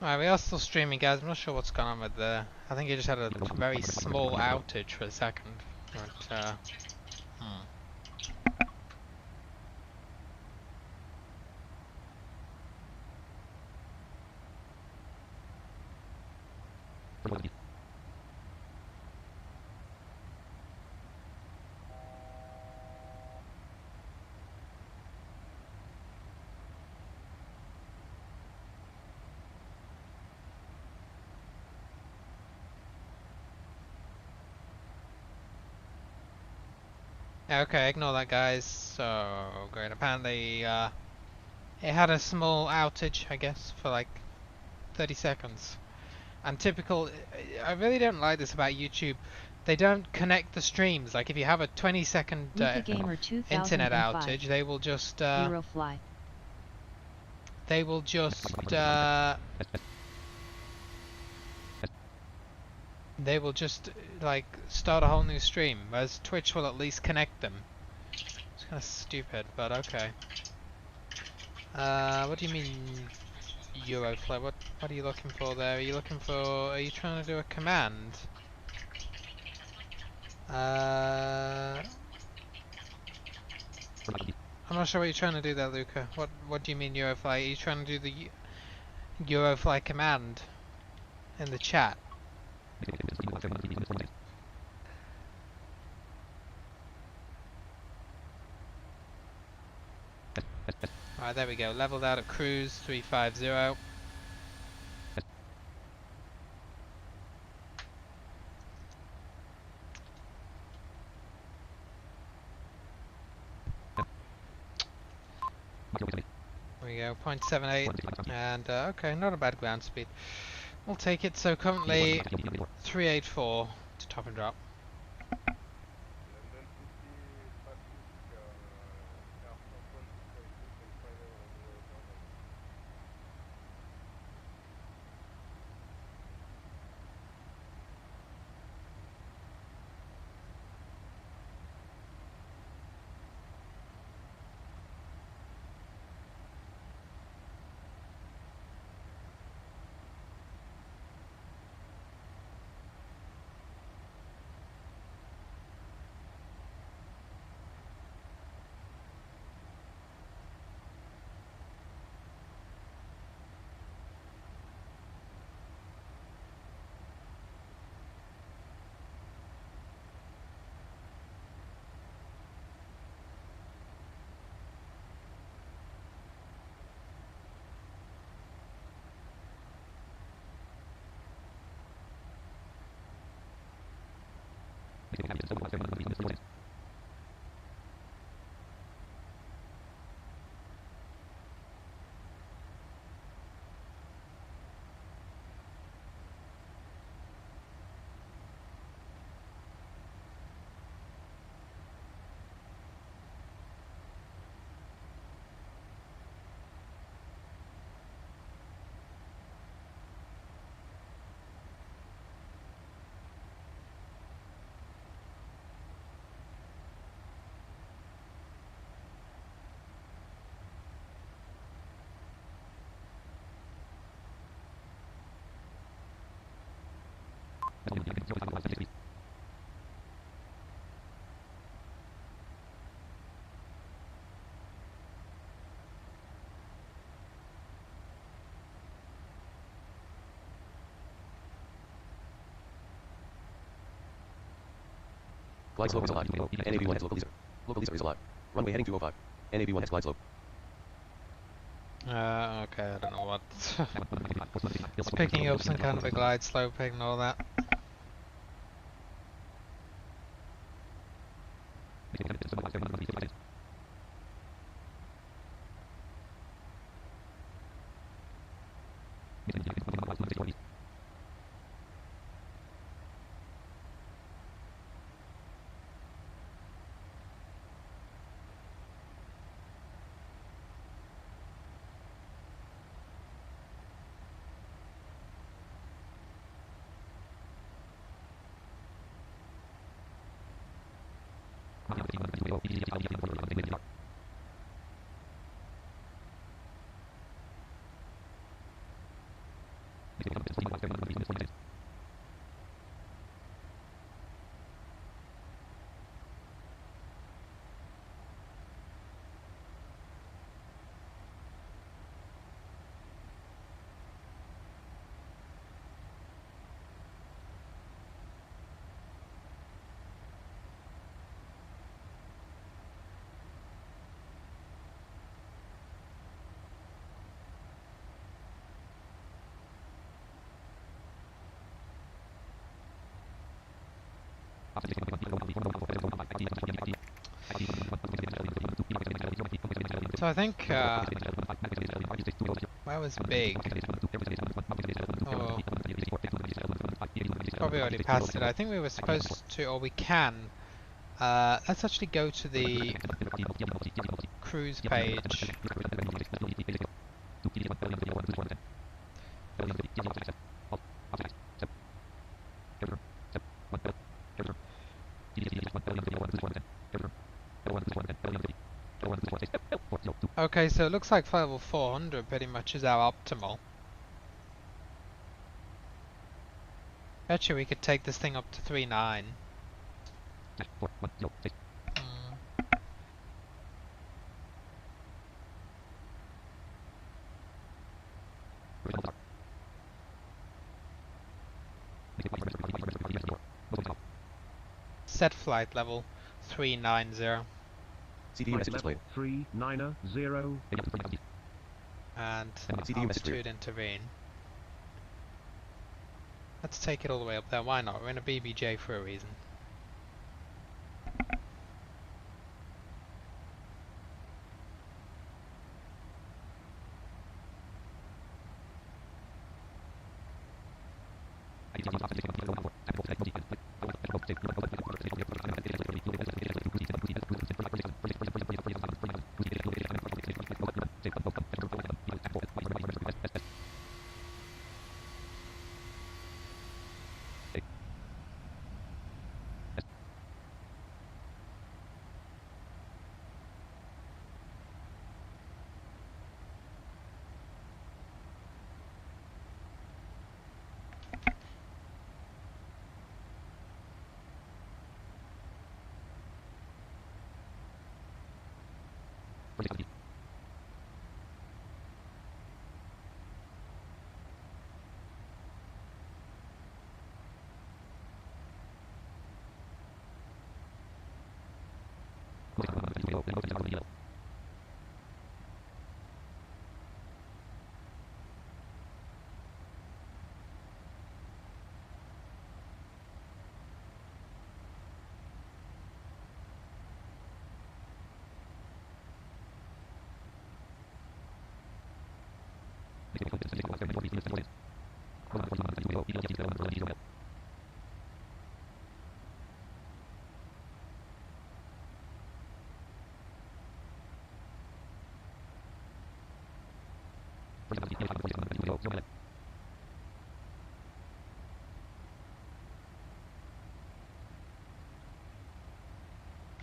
Alright, we are still streaming, guys. I'm not sure what's going on with the... I think it just had a very small outage for a second. But, Okay, ignore that, guys. So, great. Apparently, it had a small outage, I guess, for like 30 seconds. And typical, I really don't like this about YouTube. They don't connect the streams. Like if you have a 20-second internet outage, they will just like start a whole new stream. Whereas Twitch will at least connect them. It's kind of stupid, but okay. What do you mean Eurofly? What are you looking for there? Are you trying to do a command? I'm not sure what you're trying to do there, Luca. What do you mean Eurofly? Are you trying to do the Eurofly command in the chat? Alright, there we go. Leveled out at cruise 350. There we go, 0.78, and okay, not a bad ground speed. We'll take it. So currently 384 to top and drop. Glide slope is allowed. NAV1 has local leaser. Local leaser is allowed. Runway heading 205. NAV1 has glide slope. Okay, I don't know what. It's picking up some kind of a glide slope, ignore that. So I think, where was big? Oh, probably already passed it. I think we were supposed to, or we can. Let's actually go to the cruise page. Okay, so it looks like level 400 pretty much is our optimal. Betcha we could take this thing up to 3.9. Set flight level 390. CDU message displayed. 390. And CDU message altitude intervene. Let's take it all the way up there, why not? We're in a BBJ for a reason.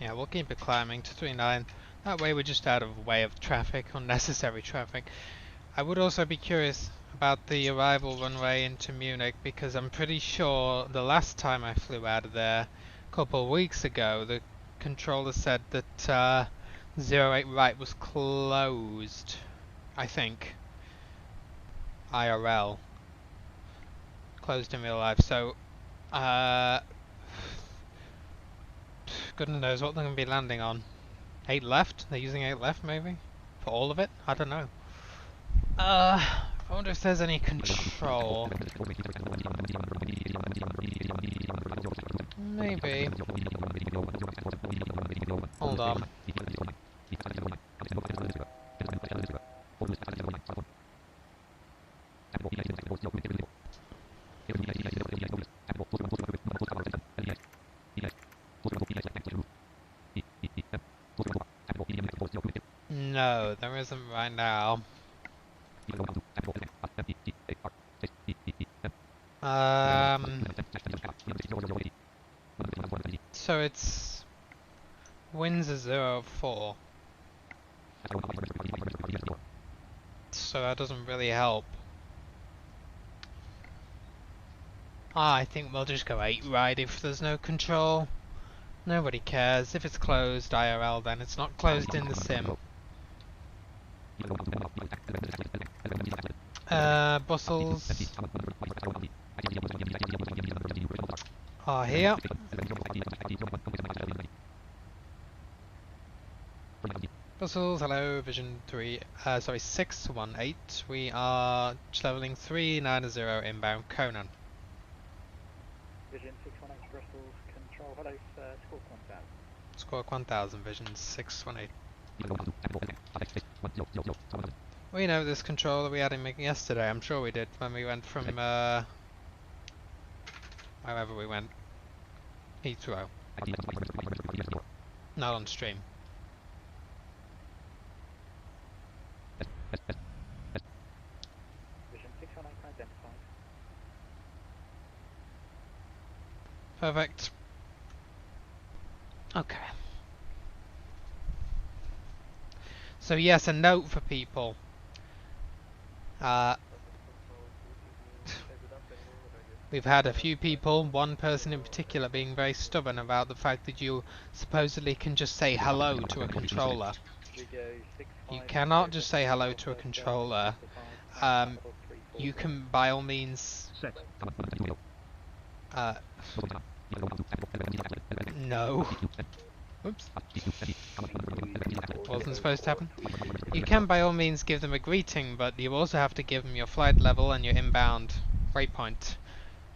Yeah, we'll keep it climbing to 3.9. That way we're just out of way of traffic, unnecessary traffic. I would also be curious about the arrival runway into Munich, because I'm pretty sure the last time I flew out of there, a couple of weeks ago, the controller said that 08 right was closed. I think. IRL. Closed in real life, so goodness knows what they're going to be landing on. 8 left? They're using 8 left maybe? For all of it? I don't know. I wonder if there's any control. Maybe. Hold on. No, there isn't right now. So it's winds are 0.4. So that doesn't really help. I think we'll just go 8 right if there's no control. Nobody cares. If it's closed IRL, then it's not closed in the sim. Bustles are here. Bustles, hello, Vision 618. We are leveling 390 inbound Conan. Vision 618 Brussels, control, hello, Squawk 1000. Squawk 1000, Vision 618. We know this controller we had him making yesterday. I'm sure we did when we went from wherever we went. Heathrow. Not on stream. Vision 619 identified. Perfect. Okay. So yes, a note for people. We've had a few people, one person in particular, being very stubborn about the fact that you supposedly can just say hello to a controller. You cannot just say hello to a controller. You can, by all means... Set. No. Oops. Wasn't supposed to happen. You can, by all means, give them a greeting, but you also have to give them your flight level and your inbound waypoint.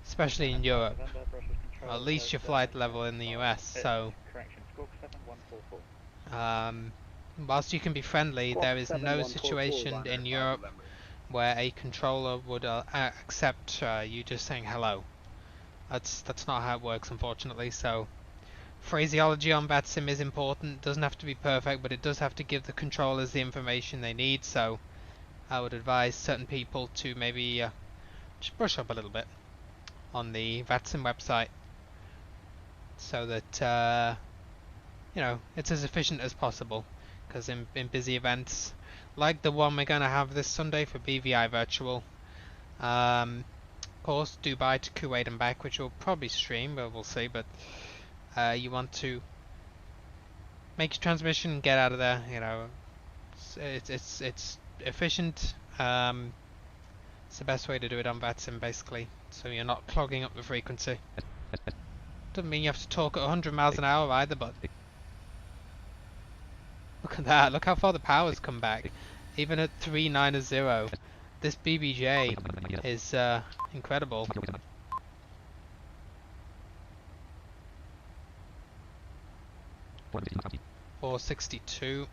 Especially in Europe, or at least your flight level in the US. So, whilst you can be friendly, there is no situation in Europe where a controller would accept you just saying hello. That's not how it works, unfortunately. So, phraseology on VATSIM is important. Doesn't have to be perfect, but it does have to give the controllers the information they need. So, I would advise certain people to maybe just brush up a little bit on the VATSIM website, so that you know, it's as efficient as possible. Because in busy events like the one we're going to have this Sunday for BVI Virtual, of course Dubai to Kuwait and back, which will probably stream, but we'll see. But you want to make your transmission and get out of there. You know, it's efficient. It's the best way to do it on VATSIM, basically, so you're not clogging up the frequency. Doesn't mean you have to talk at 100 miles an hour either, but look at that, look how far the power's come back. Even at 390, this BBJ is incredible. 462.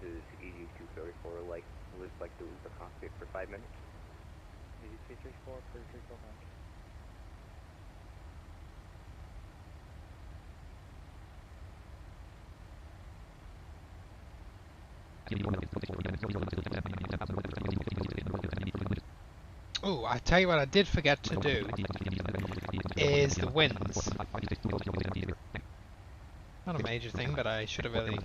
This is EG234, like, was like the cockpit for 5 minutes. EG234, 334 back. Oh, I tell you what I did forget to do is the winds. Not a major thing, but I should have really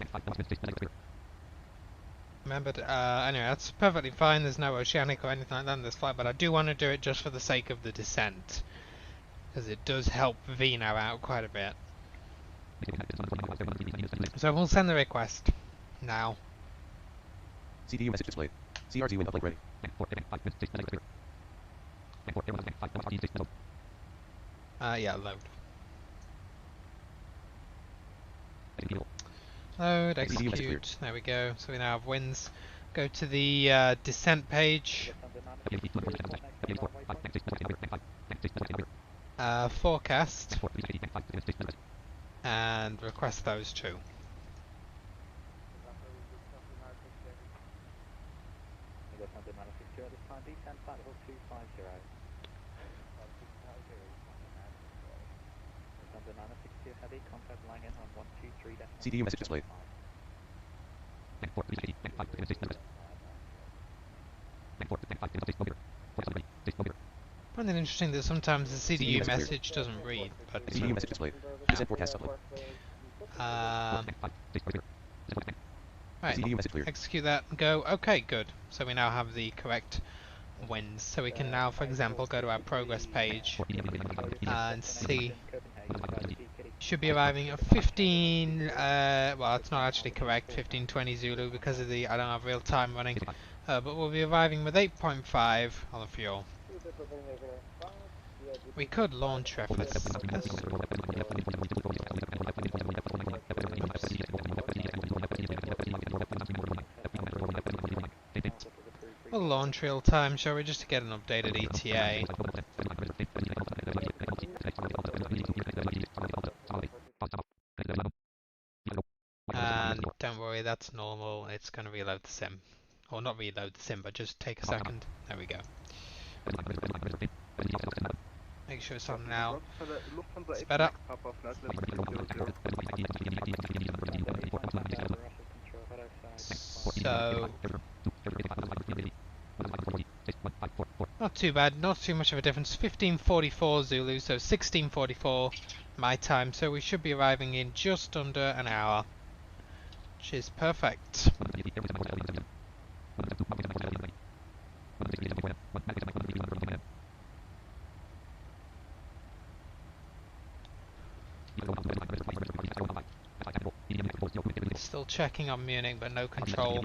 remembered. Anyway, that's perfectly fine. There's no oceanic or anything like that in this flight, but I do want to do it just for the sake of the descent, because it does help Vino out quite a bit. So we'll send the request now. CDU message displayed. CRZ wind uplink ready. Yeah, load. Load, execute. There we go. So we now have winds. Go to the descent page. Forecast. And request those two. CDU message displayed. find it interesting that sometimes the CDU CDU message clear. message doesn't read, but CDU message displayed. Descent forecast uplink. right, CDU message cleared. execute that and go. Okay, good. So we now have the correct wins. So we can now, for example, go to our progress page and see. Should be arriving at 15. Well, it's not actually correct. 1520 Zulu because of the I don't have real time running. But we'll be arriving with 8.5 on the fuel. We could launch efforts, I guess. We'll launch real time, shall we, just to get an updated ETA. And don't worry, that's normal. It's going to reload the sim. Or not reload the sim, but just take a second. There we go. Make sure it's on now. It's better. So, not too bad, not too much of a difference. 15:44 Zulu, so 16:44 my time. So we should be arriving in just under an hour, which is perfect. Still checking on Munich, but no control.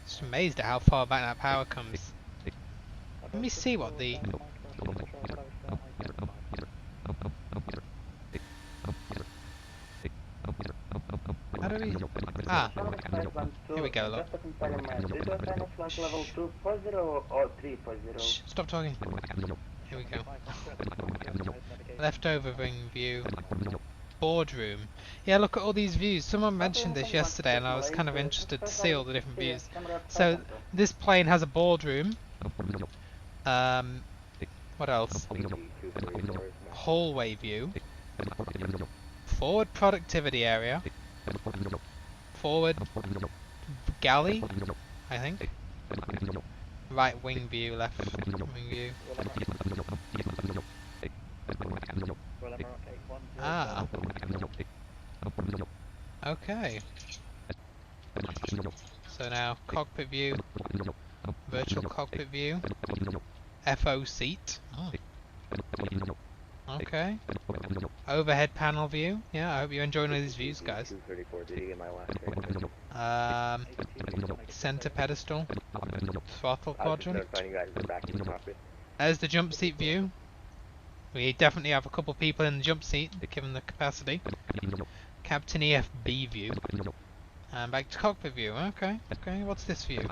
Just amazed at how far back that power comes. Let me see what the... How do we... Ah, here we go, look. Shh, stop talking. Here we go. Leftover ring view. Boardroom. Yeah, look at all these views. Someone mentioned this yesterday and I was kind of interested to see all the different views. So, this plane has a boardroom. What else? Hallway view. Forward productivity area. Forward galley, I think. Right wing view, left wing view. Ah. Okay. So now cockpit view, virtual cockpit view, FO seat. Oh. Okay. Overhead panel view. Yeah, I hope you're enjoying all these views, guys. Center pedestal, throttle quadrant. There's the jump seat view. We definitely have a couple people in the jump seat, given the capacity. Captain EFB view. And back to cockpit view. Okay, okay. What's this view?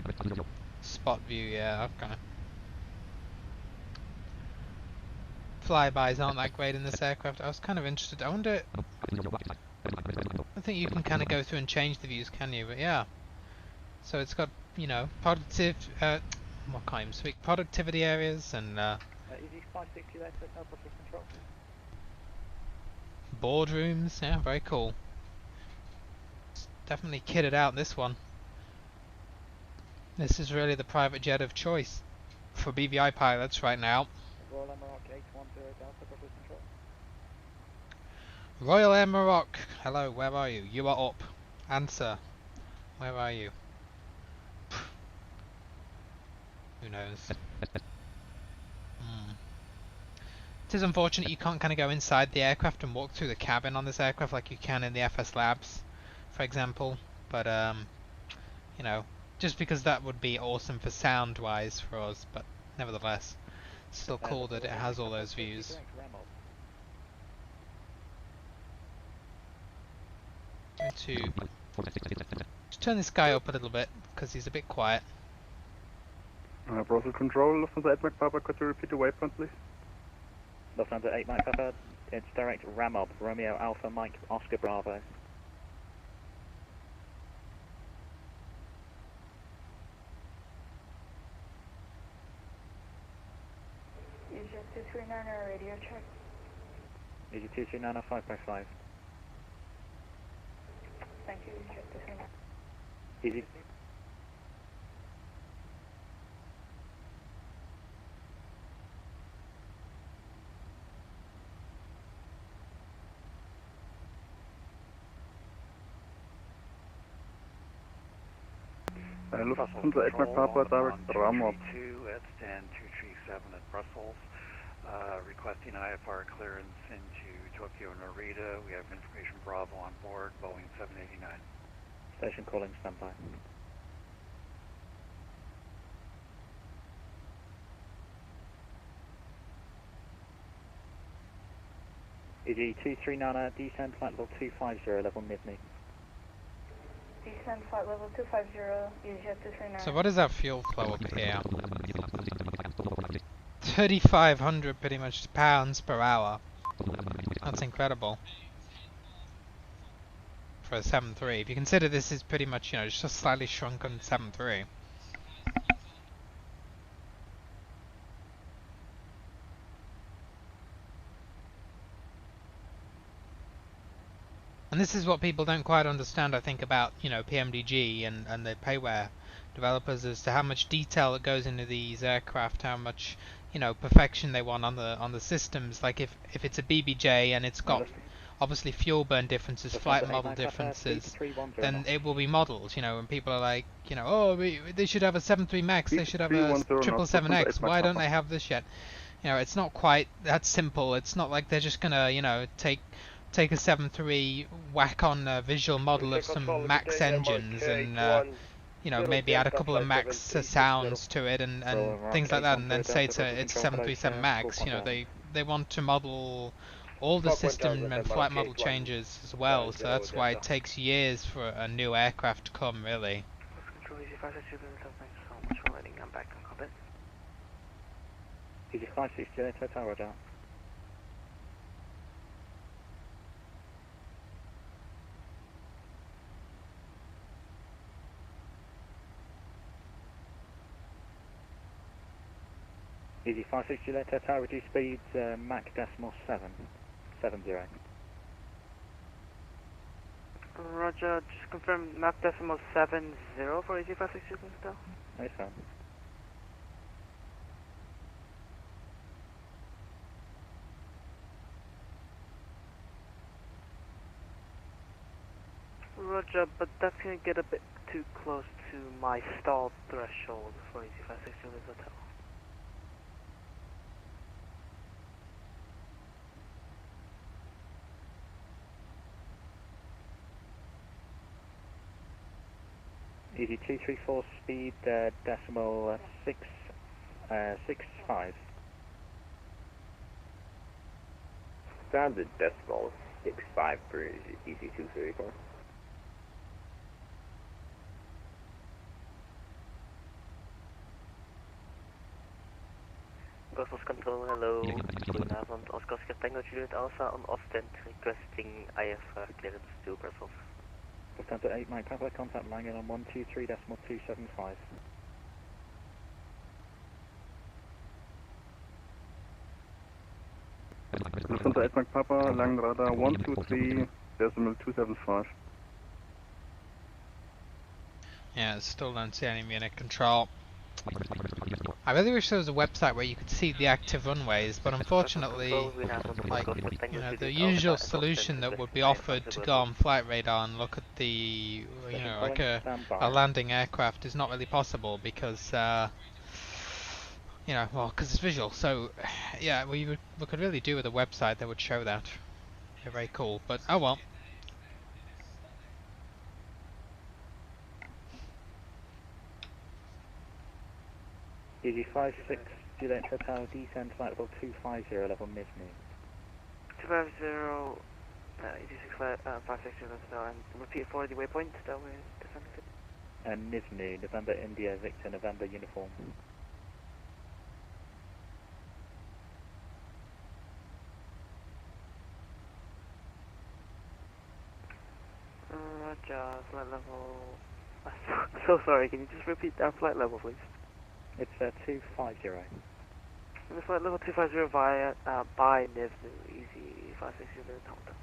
Spot view, yeah, okay. Flybys aren't that great in this aircraft. I was kind of interested. I wonder... I think you can kind of go through and change the views, can you? But yeah. So it's got, you know, productive... I can't even speak. Productivity areas and... boardrooms. Yeah, very cool. It's definitely kitted out, this one. This is really the private jet of choice for BVI pilots right now. Royal Air Maroc, hello, where are you? You are up. Answer. Where are you? Who knows? It is unfortunate you can't kind of go inside the aircraft and walk through the cabin on this aircraft like you can in the FS Labs, for example. But, you know, just because that would be awesome for sound-wise for us, but nevertheless, still cool that it has all those views. Going to just turn this guy up a little bit because he's a bit quiet. Brussels Control, Lufthansa 8 Mike Papa, could you repeat the waypoint, please? Lufthansa 8 Mike Papa, it's direct Ramob, Romeo Alpha Mike Oscar Bravo. EasyJet 239 radio check. EasyJet 239 5.5. Thank you, EasyJet 239. Easy. Lufthansa 8 Mike Papa, direct Ramop. 2 at stand 237 at Brussels. Requesting IFR clearance into Tokyo Narita. We have information Bravo on board, Boeing 789. Station calling, standby. EG 239, descend flight level 250, level mid-knee. Descend flight level 250, EasyJet 239. So what is our fuel flow up here? 3,500 pretty much pounds per hour. That's incredible. For a 7.3. If you consider this is pretty much, you know, just a slightly shrunken 7.3. And this is what people don't quite understand, I think, about, you know, PMDG and the payware developers, as to how much detail that goes into these aircraft, how much, you know, perfection they want on the systems. Like if it's a BBJ and it's got obviously fuel burn differences, flight model differences, then it will be modelled, you know, and people are like, you know, oh, they should have a 7.3 Max, they should have a 777X, why don't they have this yet? You know, it's not quite that simple. It's not like they're just gonna, you know, take a 7.3, whack on a visual model of some Max engines and, you know, maybe add a couple of Max sounds to it and things like that, and then say it's a 737 Max. You know, they want to model all the system and flight model changes as well, so that's why it takes years for a new aircraft to come, really. Control Easy 560, thanks so much for letting I'm back on cockpit. Easy 560, tower down. Easy 560 later, tower reduce speeds, Mach decimal 70. Roger, just confirm Mach decimal 70 for Easy 560 still. Nice one. Roger, but that's gonna get a bit too close to my stall threshold for Easy 560 hotel. Easy 234 speed, decimal 665. Standard decimal 65 for Easy 234. Brussels Control, hello. Goedenavond. Oscar Tango Juliet Alpha on Ostend requesting IFR clearance to Brussels. Lufthansa 8 Mike Papa, contact Langen on 123.275. Lufthansa 8 Mike Papa, Langen radar 123.275. Yeah, still don't see any Munich control. I really wish there was a website where you could see the active runways, but unfortunately, like, you know, the usual solution that would be offered to go on flight radar and look at the, you know, like a landing aircraft is not really possible because, you know, well, because it's visual. So, yeah, we could really do with a website that would show that. They're very cool, but oh well. Easy 56, Juliet Hotel, descend flight level 250, level mid-knee. 250, 86 flight, 560 and repeat for the waypoint that we're descending to. And Nizhny, November India, Victor, November uniform. Roger, flight level... I'm so sorry, can you just repeat that flight level, please? It's 250. The flight level 250 via, by Nizhny, Easy 560 Delta.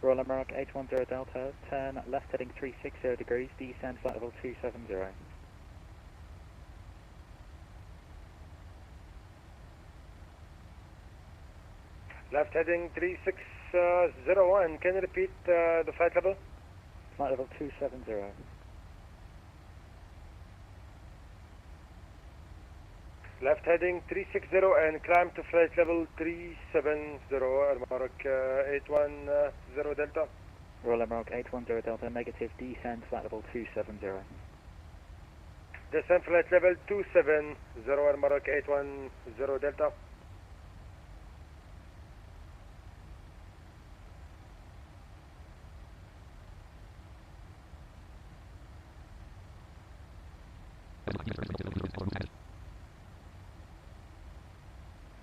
Royal America 810 Delta, turn left heading 360 degrees, descend flight level 270. Left heading 3601. Can you repeat the flight level? Flight level 270. Left heading 360 and climb to flight level 370. Mark 810 Delta. Royal Emerald 810 Delta, negative, descend, flight level 270. Descend flight level 270. Mark 810 Delta.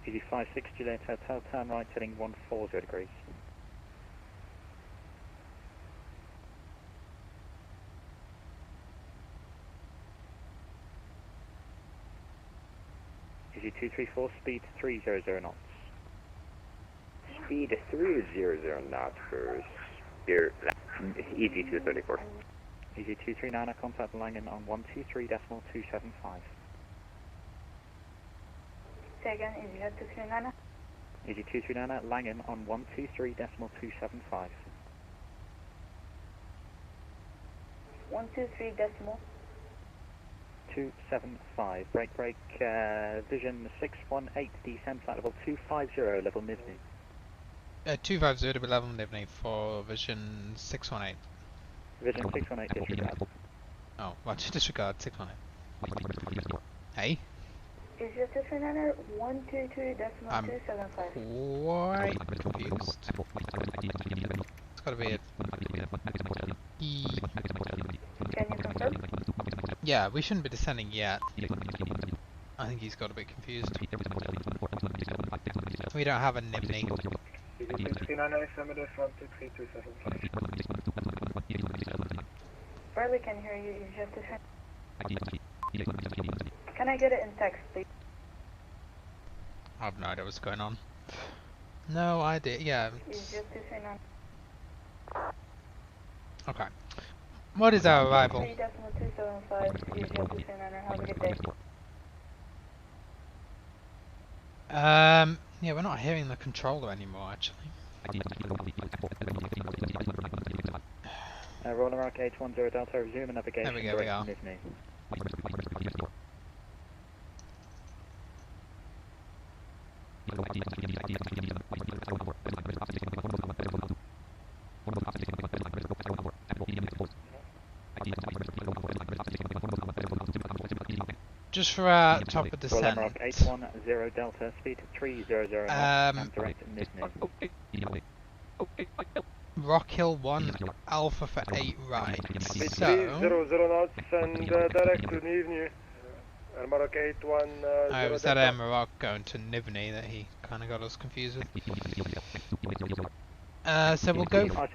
Easy 56 Juliet Hotel, turn right, heading 140 degrees. Easy 234, speed 300 knots. Speed 300 knots for Easy 234. Easy 239, contact Langen on 123.275. Say again, Easy 239. Easy 239, Langen on 123.275. 123 decimal. 275. Break, vision 618, descend flight level 250, level Nivny. 250 to 11 Nivny for vision 618. Vision 618, disregard. Oh, well, disregard 618. Hey? Easy 239, 122 decimal I'm 275. quite confused. It's gotta be a E. Can you confirm? Yeah, we shouldn't be descending yet. I think he's got a bit confused. We don't have a Nivny. Easy 239, estimated from 23275. Barely can hear you, Easy 239. Can I get it in text, please? I have no idea what's going on. No idea, yeah. Easy 239. Okay. What is our arrival? 3.275, Easy 239, have a good day. Yeah, we're not hearing the controller anymore, actually. Roller Rock 810 Delta, resume and navigation. There we go, we are. Nivny. Just for our top of descent. Rock 810 Delta, speed 300 knots, and direct Nivny. Rock Hill 1 Alpha for 8 right. So 300 knots and direct to Nivny. Mark 810. I was at Amarok going to Nivny that he kind of got us confused with. So we'll go for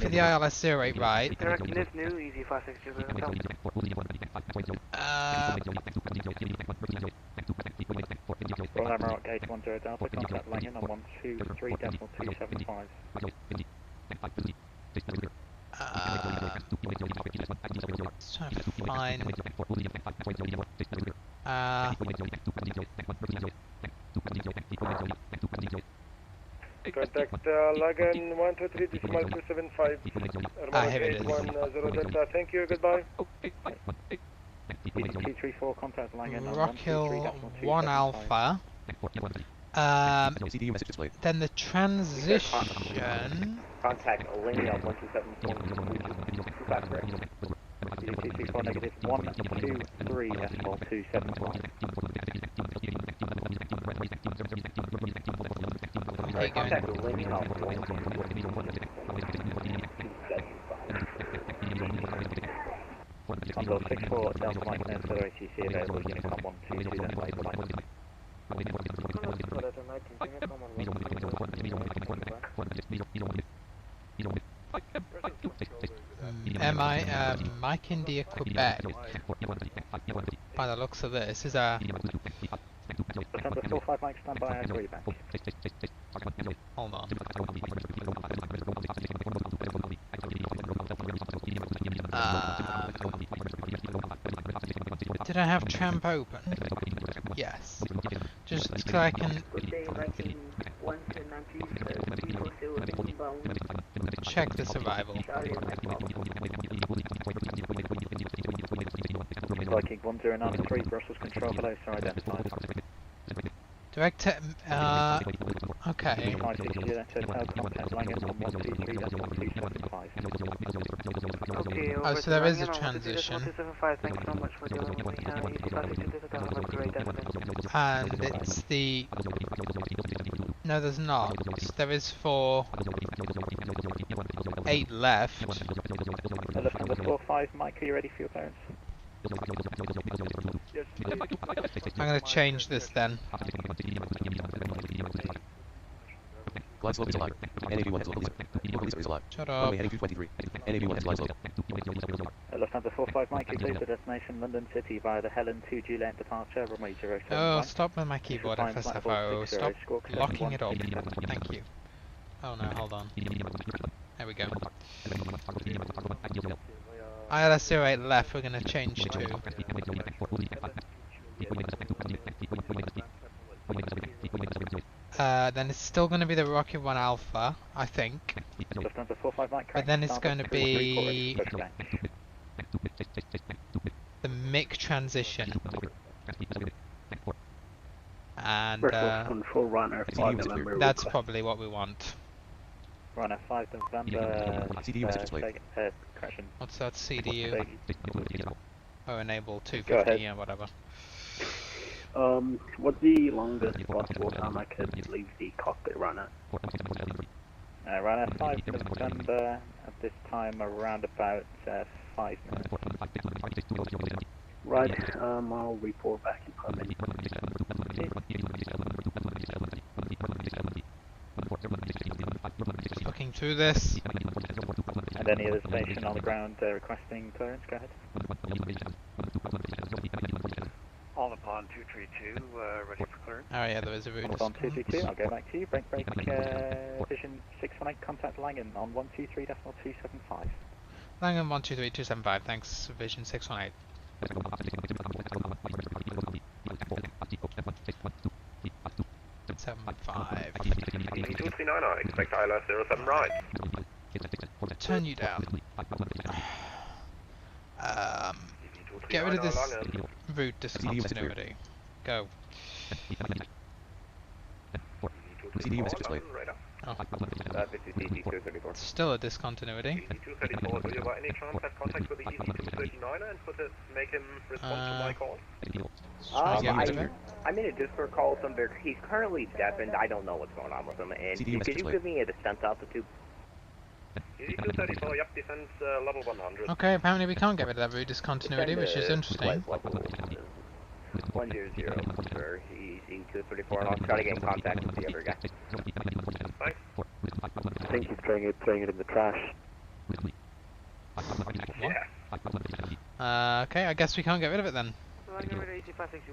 the ILS 08 right. Direct Nivny, easy 560 Royal Amarok 810 Delta, contact Langen on 123.275. Let's try to find. Contact Lagan 123.275. Here it is. 810 Delta. Thank you, goodbye. 234, contact Langen on Rock Hill 1 Alpha. CDU message displayed. Then the transition. Contact Langen on 127.255. 234 negative 123.275. Okay, Contact going. Langen on 123.275. Control 64 Delta Mike and further ATC available, Unicom 122, then label line. Mike India Quebec. By the looks of this, is a. December 45 Mike, stand by, I call you back. Hold on. Did I have tramp open? Yes. Just so I can. Check the survival. Viking 1093, Brussels control below, sir identified. Direct okay. 560 hotel contact Langham on 123.275. Okay, Oh, over so there is a Langham on transition. 1275, thanks so much for dealing with me. EC 562 have a great afternoon. And it's the... No, there's not. There is 8 left. Lufthansa 45, Mike, are you ready for your clearance? Yes. I'm going to change this then. Glide slope is alive. NAV1 has local leaser. Local leaser is alive. Shut up. Runway heading 223. NAV1 has glide slope. Lufthansa 45, Mike, clear to destination London City via the Helen to Juliet departure, runway 071. Oh, stop with my keyboard, Initial time flight FSFO. level Stop 60, score locking it up. 71. Thank you. Oh no, hold on. There we go. ILS 08 left, we're going to change to... then it's still going to be the Rocket 1 Alpha, I think. Lufthansa 45, Mike, But then it's going to be... the MIC transition. And Control Runner 5 November. that's probably what we want. Runner 5 November. CDU message displayed. Correction. What's that CDU? Oh, enable Go 250 ahead. or whatever. What's the longest possible time I could leave the cockpit runner? Runner 5 November, at this time around about 5 minutes. Right, I'll report back in 5 minutes. Just looking through this. And any other station on the ground requesting clearance, go ahead. On upon 232, ready for clearance. Oh yeah, there is a route. On 232, I'll go back to you. Break, Vision 618, contact Langham on 123.275. Langham 123275, thanks, Vision 618. 75. 239, I expect ILS 07 right. Turn you down. Get rid of this route discontinuity. Go. CDU message displayed. Oh. This is EC234. Still a discontinuity. EC234, do you by any chance have contact with the EC239 and make him respond to my call? Try to get rid of it. I'm in a Discord call with him. He's currently deafened. I don't know what's going on with him. And CDU could you give me a descent altitude? EC234, yep, descent level 100. Okay, apparently we can't get rid of that route discontinuity, which is interesting. 100 for EC234, and I'll try to get in contact with the other guy. Thanks. I think he's throwing it in the trash. Yeah. Okay, I guess we can't get rid of it then.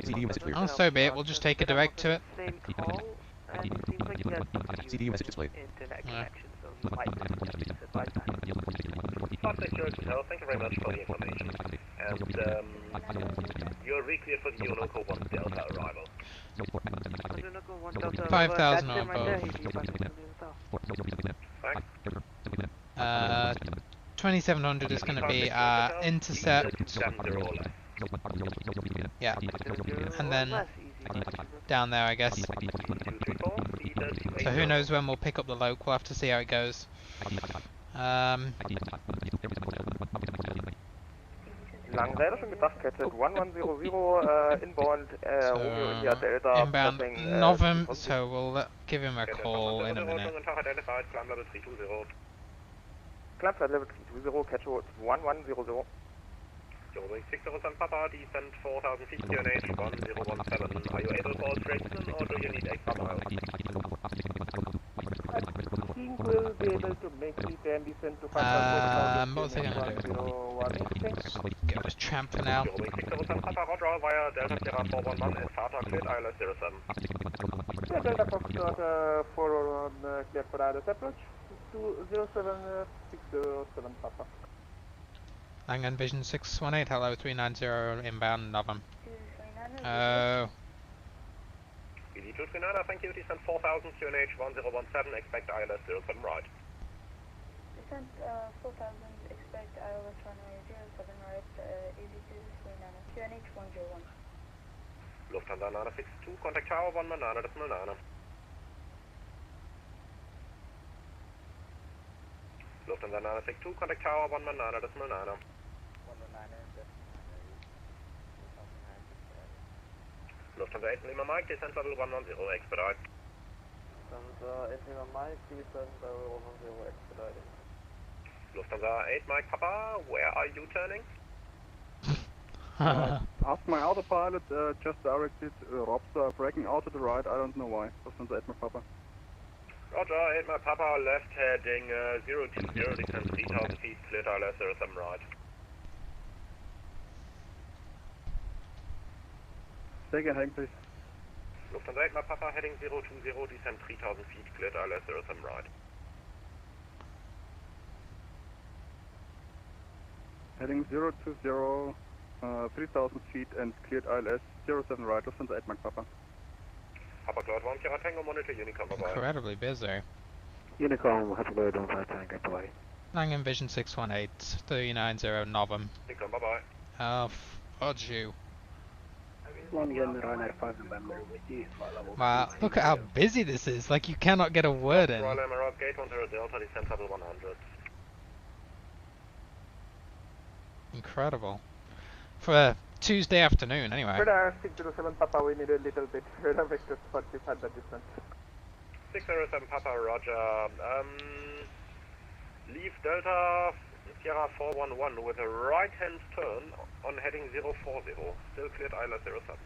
CDU message clear. Oh, so be it, we'll just take a direct to it. Same call, and it seems like he has CDU message displayed. internet Yeah. connection, so he might bypass it. Flight Hotel, thank you very much for the information. And you're re-cleared for the Yonoko 1 Delta arrival. 5,000 or above. Thanks. 2700 is going to be our intercept. Yeah, and then down there, I guess. So who knows when we'll pick up the loc, we'll have to see how it goes. Langräder schon Gedachtkette 1100 inbound Romeo India Delta. Inbound Novum, so we'll give him a call in a minute. Climb level 320. Climb level 320, catch 1100. Building 607 Papa, descent 4000 feet, QNH 1017. Are you able for straighten or do you need extra miles? I think we'll be able to make it and descent to 5000. What was I going to do? Get this tramp for now. Building 607 Papa, Roger, via Delta Sierra 411 and Fata cleared ILS 07. Yeah, Delta Foxtrot 411 cleared for ILS approach to 07607 Papa. Langham Vision 618, hello, 390 inbound Novum. Oh. Easy 239, thank you, descent 4000, QNH 1017, expect ILS 07 right. Descent 4000, expect ILS runway 07 right, Easy 239, QNH 101. Lufthansa 962, contact tower 119.9. Lufthansa 962, contact tower 119.9. Lufthansa 8 Lima Mike, descent level 110, expedite. Lufthansa 8 Lima Mike, descent level 110, expedite. Lufthansa 8 Mike Papa, where are you turning? Ask my autopilot, just directed, Robs are braking out to the right, I don't know why. Lufthansa 8 Mike Papa. Roger, 8 Mike Papa, left heading 020, descent 3000 feet, clear to ILS 07 right. Say again, heading please. Lufthansa 8 Mike Papa, heading 020, descent 3000 feet, clear to ILS 07 right. Heading 020, 3000 feet and cleared ILS 07 right, Lufthansa 8 Mike Papa. Papa Cloud 1, Kira Tango, monitor Unicom, bye-bye. Incredibly busy. Unicom, Papa Cloud 1 5 Tango, bye. Langham Vision 618, 390 Novum. Unicom, bye-bye. Oh, fudge you. One again, Ryanair 5 November with you, flight level. Wow, look at how busy this is. Like, you cannot get a word in. Royal Emirate, gate 10 Delta, descent level 100. Incredible. For Tuesday afternoon, anyway. Radar 607 Papa, we need a little bit. Radar vector spot, we've had that distance. 607 Papa, roger. Leave Delta Sierra 411 with a right-hand turn on heading 040. Still cleared ILS 07.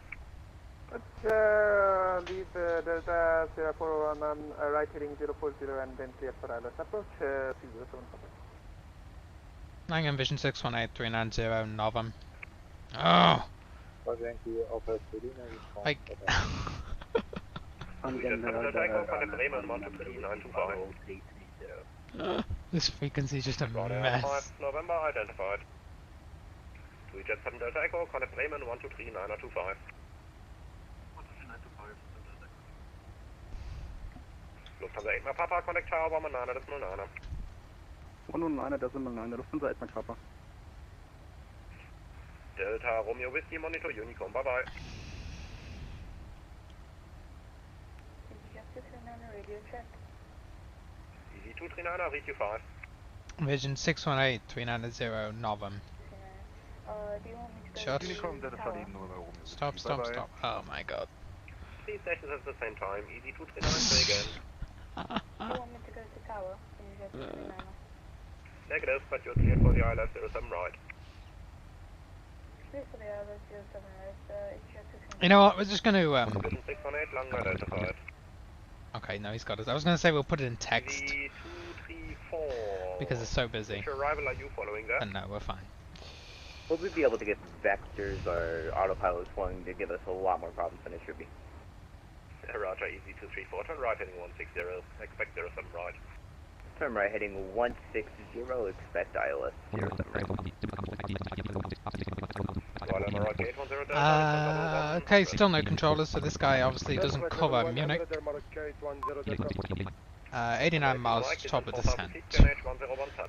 Leave Delta Sierra 411, right heading 040 and then clear for ILS approach, 607 Papa. Langham Vision 618, 390 Novum. Oh! Like... This frequency is just a mess. November identified. We jet 7 Delta Echo, contact Bremen 123 9025. Lufthansa 8 Mike Papa, contact tower 119.9. 119.9, Lufthansa 8 Mike Papa. Delta Romeo Whiskey, monitor Unicom, bye-bye. Radio check. Easy 239, reach you 5. Vision 618, 390 Novum. Do you want me to go Shut. to the tower? Stop, stop, stop. Oh my god. 3 stations at the same time. Easy 239, say again. Do you want me to go to tower? Can you go to 239? Negative, but you're cleared for the ILS 07 right. Clear for the ILS 07 right, it's just 239. You know what, we're just gonna, Vision 618, long identified. Okay, no, he's got us. I was gonna say we'll put it in text. Easy 234. Because it's so busy. Which arrival are you following there? But no, we're fine. Will we be able to get vectors or autopilots flowing to give us a lot more problems than it should be? Roger, easy 234, turn right heading 160, expect 07 right. Turn right heading 160, expect ILS 07 right. Okay, still no controllers, so this guy obviously doesn't cover Munich. 89 miles to top of descent.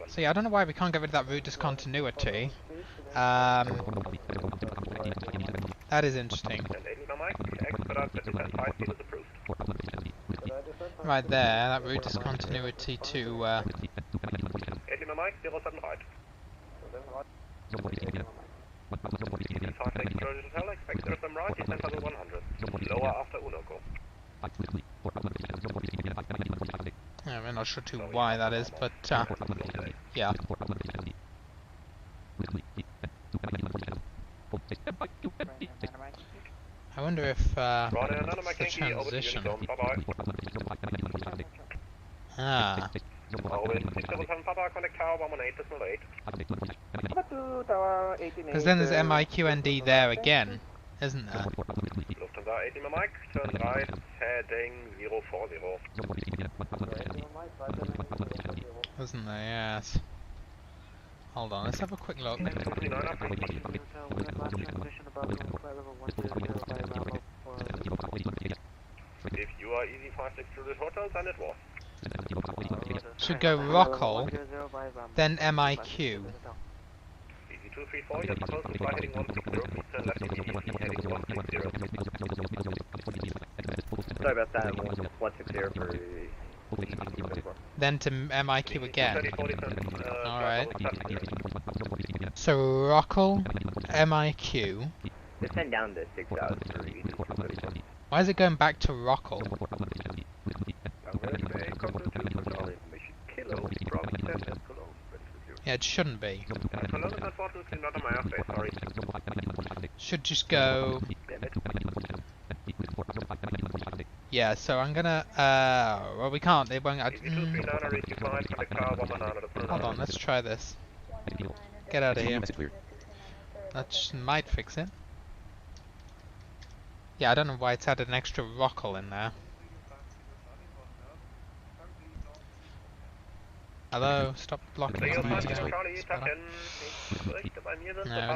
So yeah, I don't know why we can't get rid of that route discontinuity. That is interesting. Right there, that route discontinuity to I'm not sure too why that is, but yeah. I wonder if it's the transition. Ah. Because then there's MIQND there again, isn't there? Lufthansa 8 Lima Mike, turn right, heading 040. Isn't there, yes. Hold on, let's have a quick look. Easy 56 to the hotel, and it was. Should go Rockall, then MIQ. Easy 234, you're supposed to fly heading 160, please turn left immediately, heading 160. Sorry about that, 160 for Easy 234. Then to MIQ again. 30, 40 Alright. So Rockall, MIQ. Descend down to 6,000 for Easy 234. Why is it going back to Rockall? Yeah, it shouldn't be. Should just go. Yeah, so I'm gonna. Well, we can't. It won't. Hold on, let's try this. Get out of here. That might fix it. Yeah, I don't know why it's added an extra Rockall in there. Hello, stop blocking me. No, we're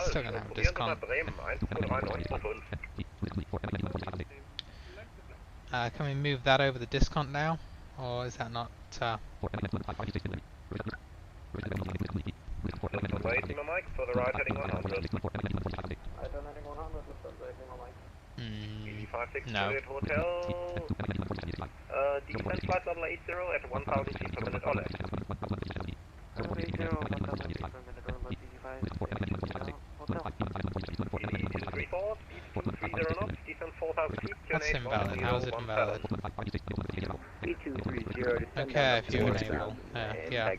still gonna have a discount. Can we move that over the discount now? Or is that not... for the ride heading 100. No. Hotel. Descent flight level 80 at 1,000 feet per minute or less. 80, 1,000 feet per minute or less, Easy 5, hotel. Easy 234, speed 230 knots, descent 4,000 feet. That's invalid. How is it invalid? Okay, if you enable. Yeah.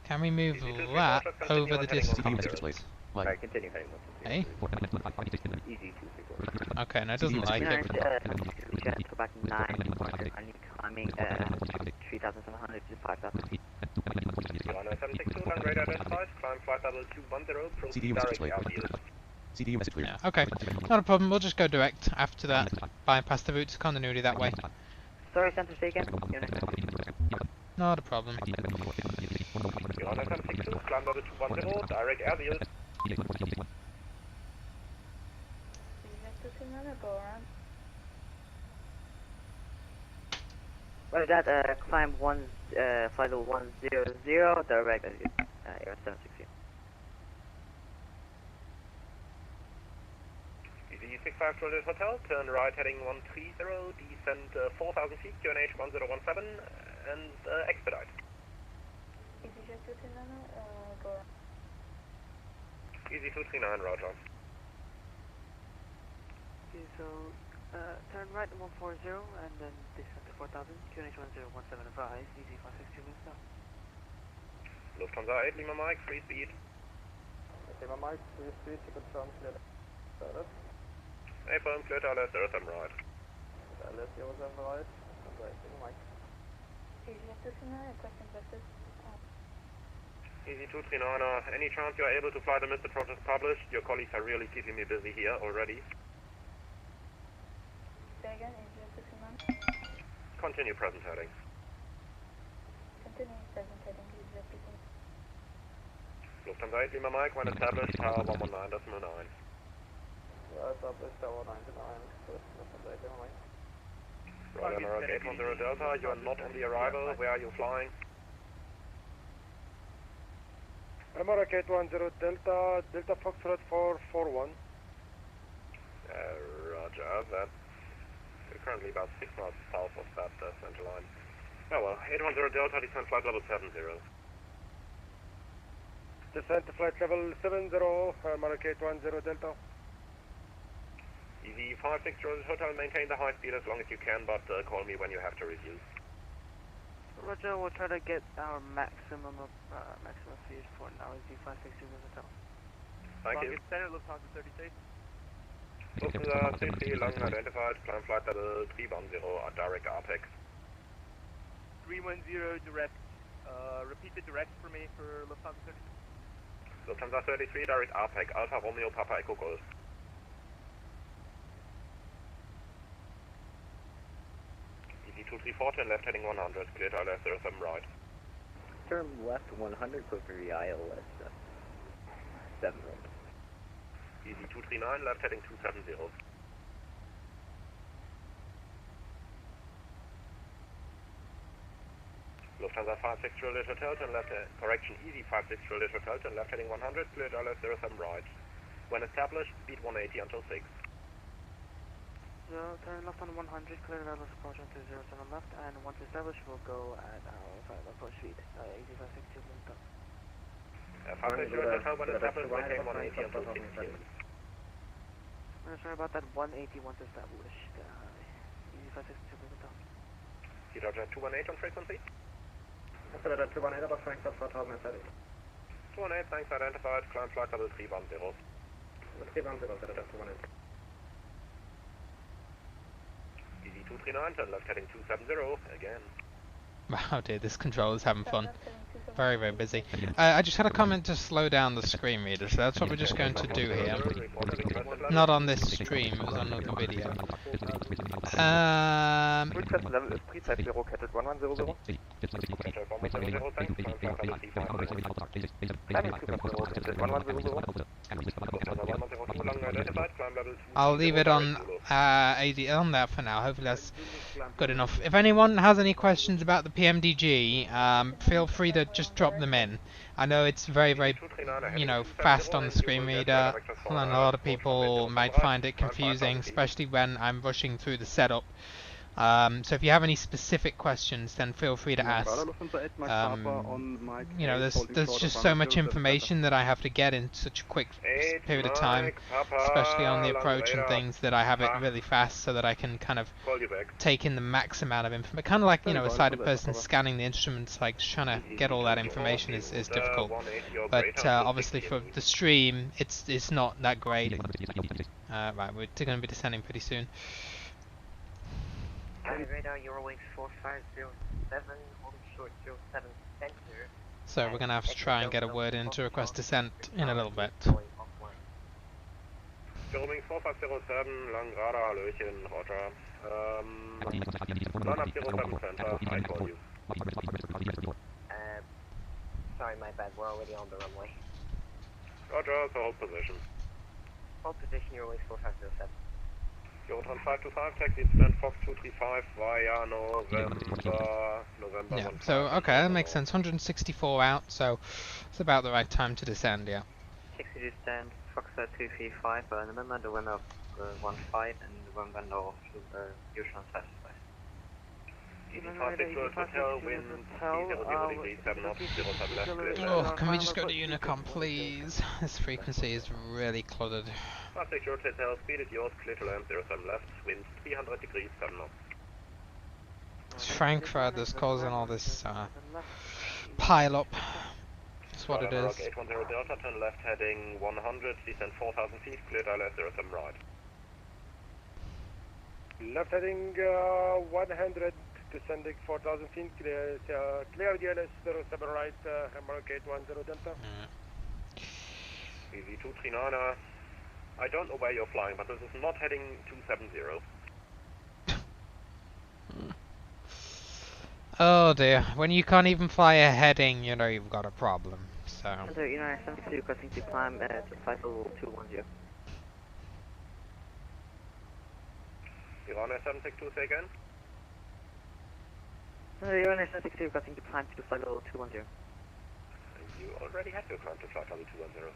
Can we move that over the distance? Alright, continue heading 160. Hey? Easy 234. Okay, no, it doesn't like it. We just go back 9, I need climbing 3,700 to 5,000 feet. 762, land radar identified, climb flight level 210, proceed directly out here. CDU message clear. Yeah, okay. Not a problem, we'll just go direct after that. Bypass the routes continuity that way. Sorry, center taken. Not a problem. 762, climb level 210, direct air wheels. What is that? Climb flight level 100, direct air 760. Easy 65 Toilet Hotel, turn right heading 130, descend 4,000 feet, QNH 1017, and expedite. Easy 239, roger. Okay, so turn right 140 and then descend to 4,000, QNH 10175, Easy 562 moves down. Lufthansa 8, Lima Mike, free speed. Lima Mike, free speed to confirm clear. Service. Hey, firm, clear to LS, I'm right. LS 07 right, and right, Lima Mike. Easy 239, any chance you are able to fly the Mr. Project published? Your colleagues are really keeping me busy here already. Say again, Easy 239. Continue present heading. Continue present heading, Easy 239. Lufthansa 8, Lima Mike, when established, tower 119.9. Yeah, established tower 99, Lufthansa 8, Lima Mike. Right, America 810 Delta, you are not on the arrival, where are you flying? America 810 Delta, Delta Foxtrot 441. Roger, that's currently about 6 miles south of that center line. Oh well, 810 Delta, descent flight level 70. Descent to flight level 70, America 810 Delta. Easy 56 Hotel, maintain the high speed as long as you can, but call me when you have to reduce. Roger, we'll try to get our maximum speed for now, Easy 562 hotel. Thank you. Standard Lufthansa 36. Lufthansa 50, long identified, climb flight level 310, direct RPEX. 310 direct, repeat the direct for me for Lufthansa 36. Lufthansa 33, direct RPEX, Alpha Romeo Papa Echo Golf. Easy 234, turn left heading 100, clear to ILS 07 right. Turn left 100, close to the ILS 7 right. Easy 239, left heading 270. Lufthansa 56 Juliet Hotel, turn left, correction, Easy 56 Juliet Hotel, turn left heading 100, cleared ILS 07 right. When established, speed 180 until 6. So, turn left on 100, clear ILS approach onto 07 left, and once established, we'll go at our 5 approach speed, Easy 562 Hotel. 56 Juliet Hotel, when established, maintain 180 until 6 p.m. Sorry about that, 180 once established, Easy 562 Hotel. Roger 218 on frequency. Roger 218 about Frankfurt 4000 steady. 218, thanks identified, climb flight level 310. 310, Roger 218. Easy 239, turn left heading 270, again. Wow, dude, this controller's having fun. Very, very busy. I just had a comment to slow down the screen reader, so that's what we're just going to do here. Not on this stream, it was on another video. Level is pre-type 0, Ketted 1100. I'll leave it on AD on that for now. Hopefully that's good enough. If anyone has any questions about the PMDG, feel free to just drop them in. I know it's very, very, you know, fast on the screen reader, and a lot of people might find it confusing, especially when I'm rushing through the setup. So if you have any specific questions, then feel free to ask. You know, there's just so much information that I have to get in such a quick period of time, especially on the approach and things, that I have it really fast so that I can kind of take in the max amount of information. Kind of like, you know, a sighted person scanning the instruments, like trying to get all that information is difficult. But obviously for the stream, it's not that great. Right, we're going to be descending pretty soon. Radar, Eurowings 4507, holding short 07 center. So we're going to have to try and get a word in to request descent in a little bit. Eurowings 4507, long radar, Hallöchen, Roger. Run up 07 center, I call you. Sorry, my bad, we're already on the runway. Roger, so hold position. Hold position, Eurowings 4507. Eurotron 525, taxi descent Fox 235 via November. Yeah, so okay, that makes sense. 164 out, so it's about the right time to descend, yeah. Taxi descent Fox 235, November 15, and November North, Eurotron 525. Oh, can we just go to Unicom, please? This frequency is really cluttered. Hotel, speed is yours, clear to land 07 left, wind 300 degrees, 7 knots. It's Frankfurt that's causing all this pile up. That's what it is. 810 Delta, turn left heading 100, descend 4,000 feet, clear ILS 07 right. Left heading 100, descending 4,000 feet, clear DLS 07 right, Hamburg 810 Delta. Easy 239er. I don't know where you're flying, but this is not heading 270. Oh dear, when you can't even fly a heading, you know you've got a problem, so... United 72 requesting to climb to flight level 210. United 762, say again? United 72 requesting to climb to flight level 210. You already had your climb to flight level 210.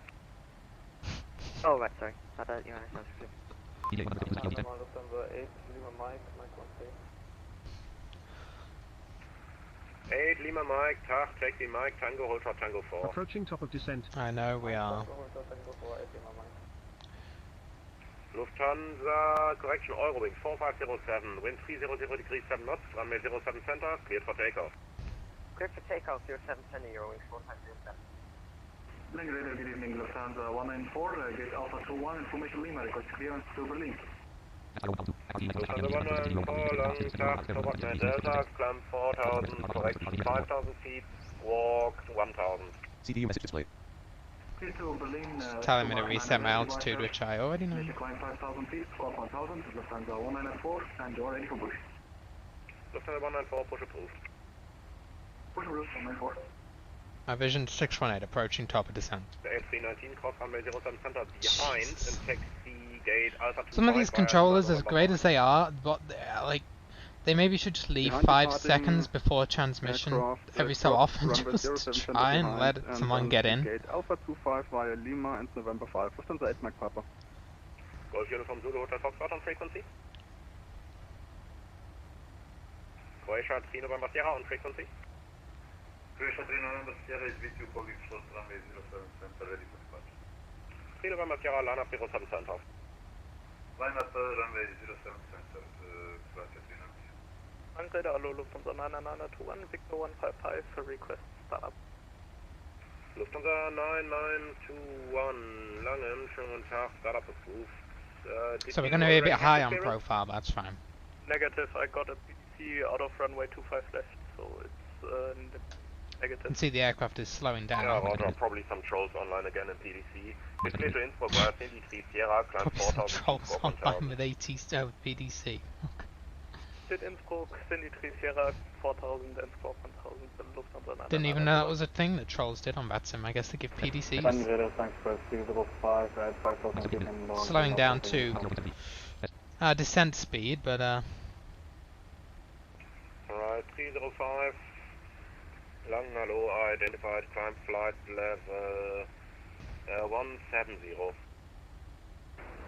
Oh, right, sorry. I thought United 72. 8 Lima Mike, Tag, taxi Mike, Tango, hold short Tango 4. Approaching top of descent. I know we are. Lufthansa, correction, Eurowings 4507, wind 300 degrees 7 knots, runway 07 center, cleared for takeoff. Cleared for takeoff, 07 center, Eurowings 4507. Good evening, Lufthansa 194, gate Alpha 21, information Lima, request clearance to Berlin. Lufthansa 194, long Tag, Tobacco Delta, climb 4,000, correction 5,000 feet, walk 1,000. CDU message displayed. It's telling me to reset my altitude, which I already know. Climb 5,000 feet, squawk 1,000, Lufthansa 194, and you're ready for push. Lufthansa 194, push approved. Push approved, 194. Vision 618, approaching top of descent. The A319, cross runway 07 center behind, and taxi gate Alpha 25. Some of these controllers, as great as they are, but like They maybe should just leave Behind 5 departing seconds before transmission aircraft, every so cross often, runway just 07 to center try and behind let and someone run get to in. Gate Alpha 25 via Lima and November 5. Lufthansa 8 Mike Papa. Golf Uniform Zulu Hotel Foxtrot on frequency. Croatia 3 November Sierra on frequency. Croatia 3 November Sierra is with you, calling short runway 07 center, ready for departure. 3 November Sierra, line up 07 center. Line up runway 07 center, Croatia 3 November. Angrede, hallo, Lufthansa 9921, Victor 155 for request startup. Lufthansa 9921, Langen, schönen guten Tag, startup approved. So we're going to be a bit high on profile, but that's fine. Negative, I got a BBJ out of runway 25 left, so it's negative. You can see the aircraft is slowing down. Yeah, roger, probably some trolls online again in PDC. It's clear to Innsbruck via 23 Sierra, climb 4000 Trolls online with PDC. Did Innsbruck, Cindy 3 Sierra, 4000 and score 1000, and Lufthansa 9921. Didn't even know that was a thing that trolls did on VATSIM. I guess they give PDCs. Slowing down to descent speed, but Alright, 305. Lang, hello, identified climb flight level 170.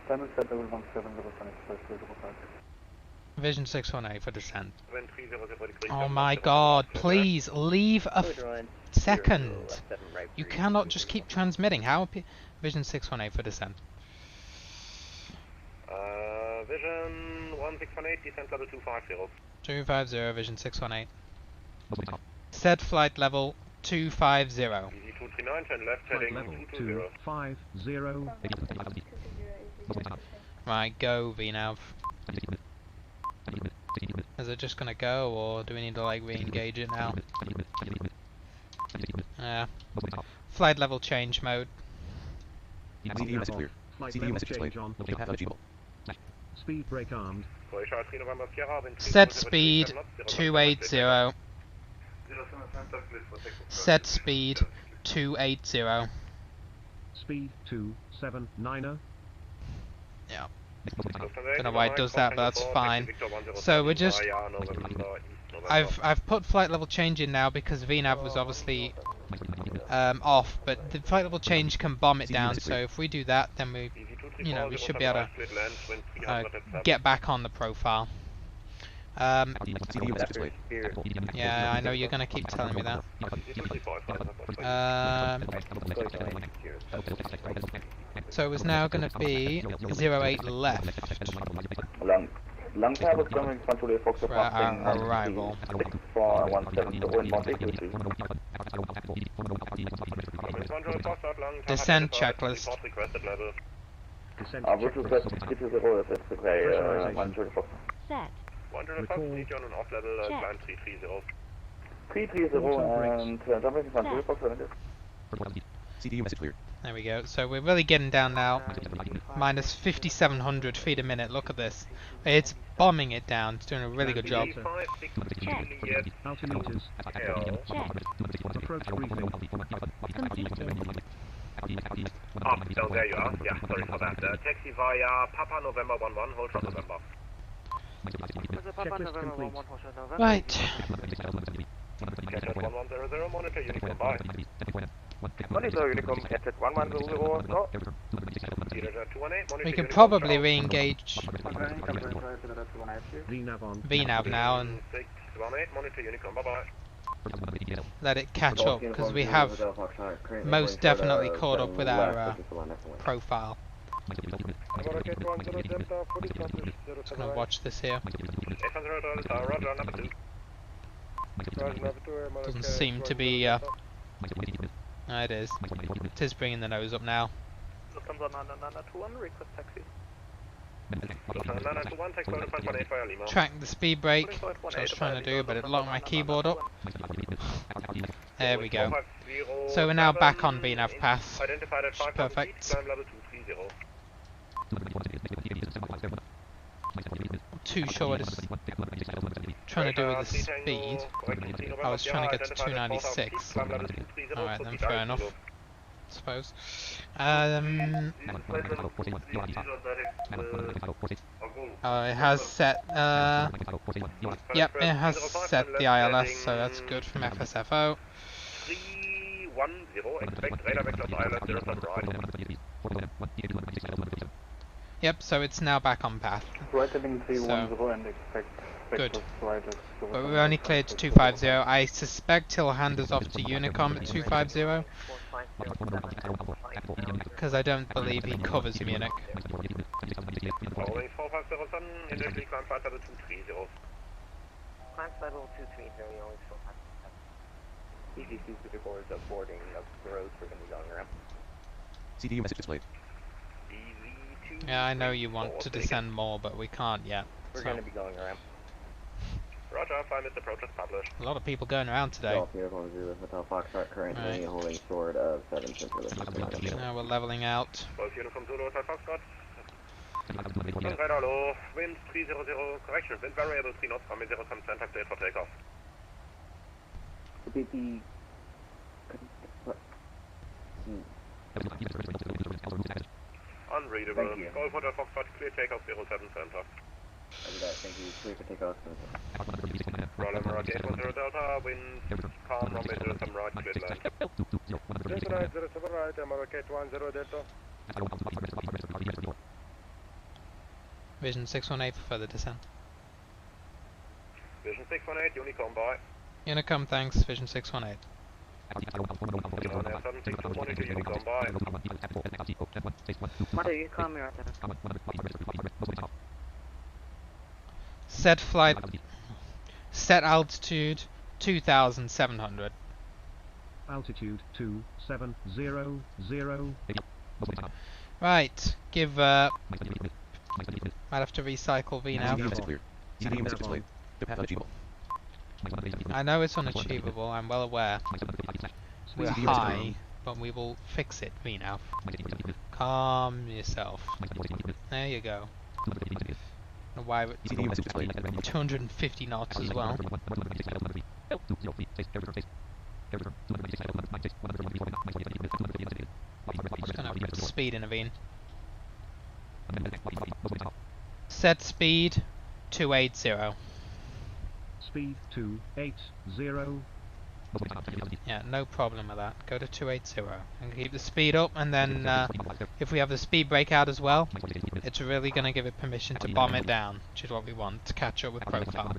170, Vision 618 for descent. 2300 Oh my god, please leave a second. You cannot just keep transmitting. How Vision 618 for descent. Vision 1618, descent level 250. 250, Vision 618. Set flight level 250. Easy 239, turn left, heading level 220. 250. Right, go VNav. Is it just gonna go, or do we need to like re-engage it now? Yeah. Flight level change mode. CDU message clear. Flight CDU level message displayed. change on. Path eligible. Speed brake armed. Set speed 280. Set speed 280. Speed 279er. Yeah. Don't know why it does that, but that's fine. So we're just... I've put flight level change in now because VNav was obviously off, but the flight level change can bomb it down, so if we do that, then we, you know, we should be able to get back on the profile. Yeah, I know you're going to keep telling me that. So it was now going to be 08 left for our arrival. Descent checklist. Set. Recall. Check. 330 and CDU message clear. There we go. So we're really getting down now. Minus 5,700 feet a minute. Look at this. It's bombing it down. It's doing a really good job. Check. Altimeters. Check. Approach briefing. Oh, there you are. Yeah, sorry for that. Taxi via Papa November 11, hold for November. Checklist complete. Right. 1100, monitor uniform, bye. Monitor uniform, headset 1100, go. We could probably re-engage VNav on. VNav now and 618, monitor uniform, bye-bye. let it catch up, because we have most definitely caught up with our profile. Just gonna watch this here. 800, roger, number 2. Doesn't seem to be, it is. It is bringing the nose up now. Lufthansa 9921, request taxi. Lufthansa 9921, take 7.18 via Lima. Track the speed brake, which I was trying to do, but it locked my keyboard up. There we go. So we're now back on VNav path, which is perfect. Not too sure what it's trying to do with the speed. I was trying to get to 296. Alright then, fair enough. suppose. It has set. Yep, it has set the ILS, so that's good from FSFO. 310, expect radar vector ILS 07 right. Yep, so it's now back on path. Right heading 310 So, and expect good. vectors right at But we're only cleared to 250. I suspect he'll hand us off to Unicom at 250. Because I don't believe he covers Munich. Following 450 sun, initially climb flight level 230. Climb level 230, only 450. EG254 is boarding up the roads. We're going to be going around. CDU message displayed. Yeah, I know you want to descend more, but we can't yet. We're going to be going around. Roger, 5 minutes approach is published. A lot of people going around today. Golf Uniform 0 Hotel Foxtrot currently holding short of 7 Central. Now we're leveling out. Golf Uniform Zulu Hotel Foxtrot. Radar low, wind 300, correction, wind variable 3 knots, runway 07 center, cleared for takeoff. BP... Unreadable. Golf Hotel Foxtrot, clear takeoff 07 center. Thank you, clear for takeoff. Roller Mirage 810 Delta, wind calm, runway 07 right, cleared land. Delta right, 07 right, Mirage 810 Delta. Vision 618 for further descent. Vision 618, Unicom by. Unicom, thanks. Vision 618. Unicom by. Mother, you call me right now. Set flight. Set altitude 2,700. Altitude 2700. Right. Give. Might have to recycle V now. CDU message clear. CDU message displayed. The path unachievable. I know it's unachievable. I'm well aware. We're high, but we will fix it. V now. Calm yourself. There you go. Why 250 knots as well. Just gonna speed intervene. Set speed 280. Speed 280. Yeah, no problem with that. Go to 280 and keep the speed up, and then if we have the speed breakout as well, it's really going to give it permission to bomb it down, which is what we want, to catch up with profile.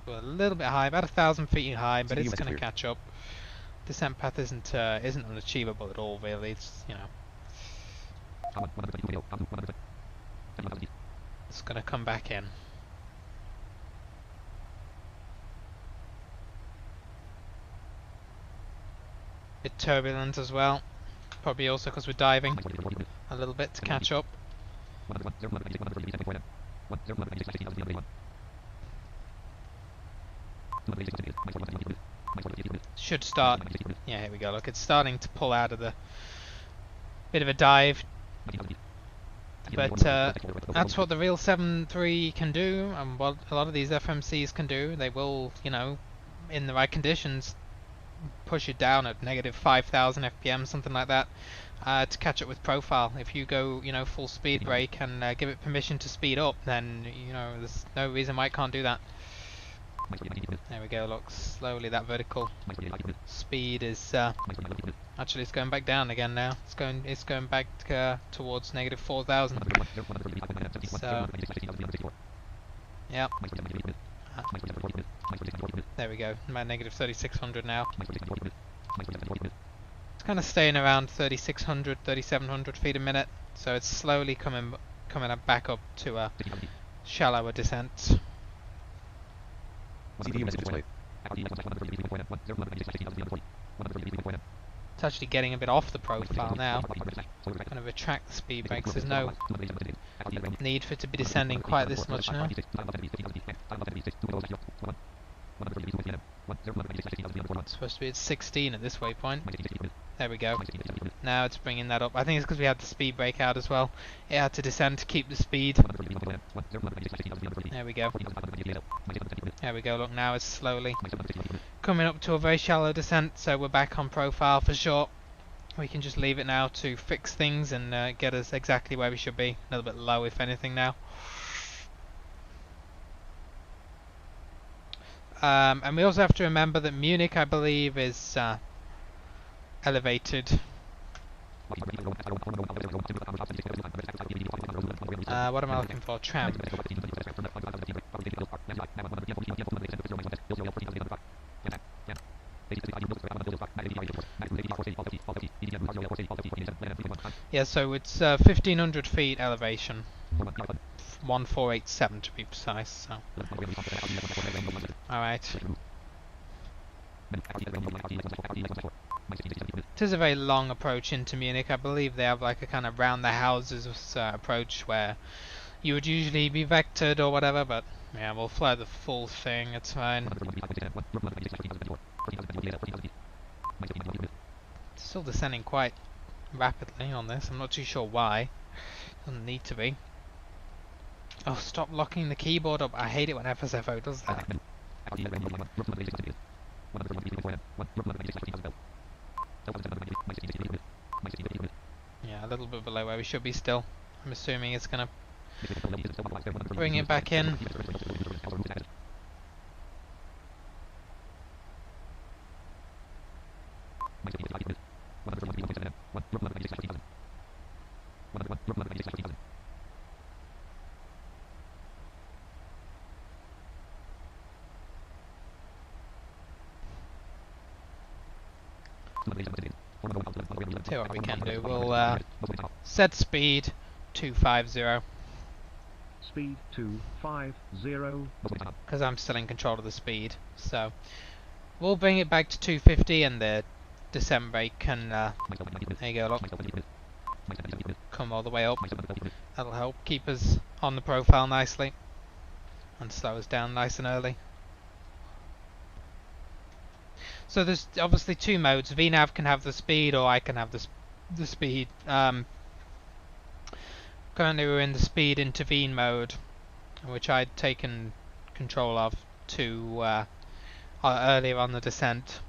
We're a little bit high, about 1,000 feet high, but it's going to catch up. Descent path isn't unachievable at all, really. It's, you know, it's going to come back in. Bit turbulent as well, probably also because we're diving a little bit to catch up. Should start. Yeah, here we go. Look, it's starting to pull out of the bit of a dive, but that's what the real 7.3 can do, and what a lot of these FMCs can do. They will, you know, in the right conditions, push it down at negative 5,000 FPM, something like that, to catch up with profile. If you go, you know, full speed brake and give it permission to speed up, then, you know, there's no reason why it can't do that. There we go. Look, slowly that vertical speed is actually it's going back down again now. It's going back towards negative 4,000. So yeah. There we go. I'm at negative 3,600 now. It's kind of staying around 3,600, 3,700 feet a minute. So it's slowly coming back up to a shallower descent. CDU message displayed. It's actually getting a bit off the profile now. I'm going to retract the speed brakes. There's no need for it to be descending quite this much now. It's supposed to be at 16 at this waypoint. There we go. Now it's bringing that up. I think it's because we had the speed brake out as well. It had to descend to keep the speed. There we go. There we go. Look, now it's slowly coming up to a very shallow descent, so we're back on profile for sure. We can just leave it now to fix things and get us exactly where we should be. A little bit low if anything now. And we also have to remember that Munich, I believe, is elevated. What am I looking for? Tram. Yeah, so it's 1500 feet elevation. 1487 to be precise. So. Alright. It is a very long approach into Munich. I believe they have like a kind of round the houses approach where you would usually be vectored or whatever, but yeah, we'll fly the full thing, it's fine. Still descending quite rapidly on this, I'm not too sure why. Doesn't need to be. Oh, stop locking the keyboard up. I hate it when FSFO does that. Yeah, a little bit below where we should be still. I'm assuming it's gonna bring it back in. See what we can do. We'll set speed 250. Speed 250. Because I'm still in control of the speed. So we'll bring it back to 250 and the descent rate can, there you go, look, come all the way up. That'll help keep us on the profile nicely and slow us down nice and early. So there's obviously two modes. VNav can have the speed, or I can have the speed. Currently we're in the speed intervene mode, which I'd taken control of to earlier on the descent,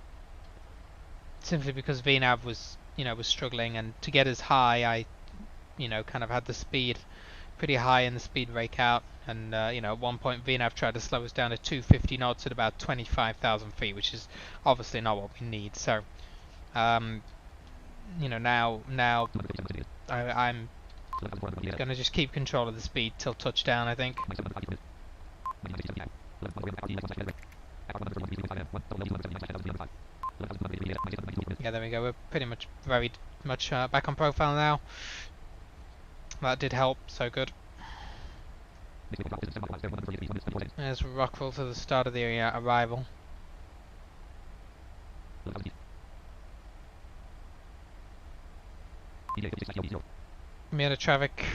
simply because VNav was struggling, and to get as high, I kind of had the speed pretty high in the speed rake out, and at one point VNav tried to slow us down to 250 knots at about 25,000 feet, which is obviously not what we need. So now I'm gonna just keep control of the speed till touchdown, I think. Yeah, there we go. We're pretty much very much back on profile now. That did help, so good. There's Rockville to the start of the arrival. Miata traffic,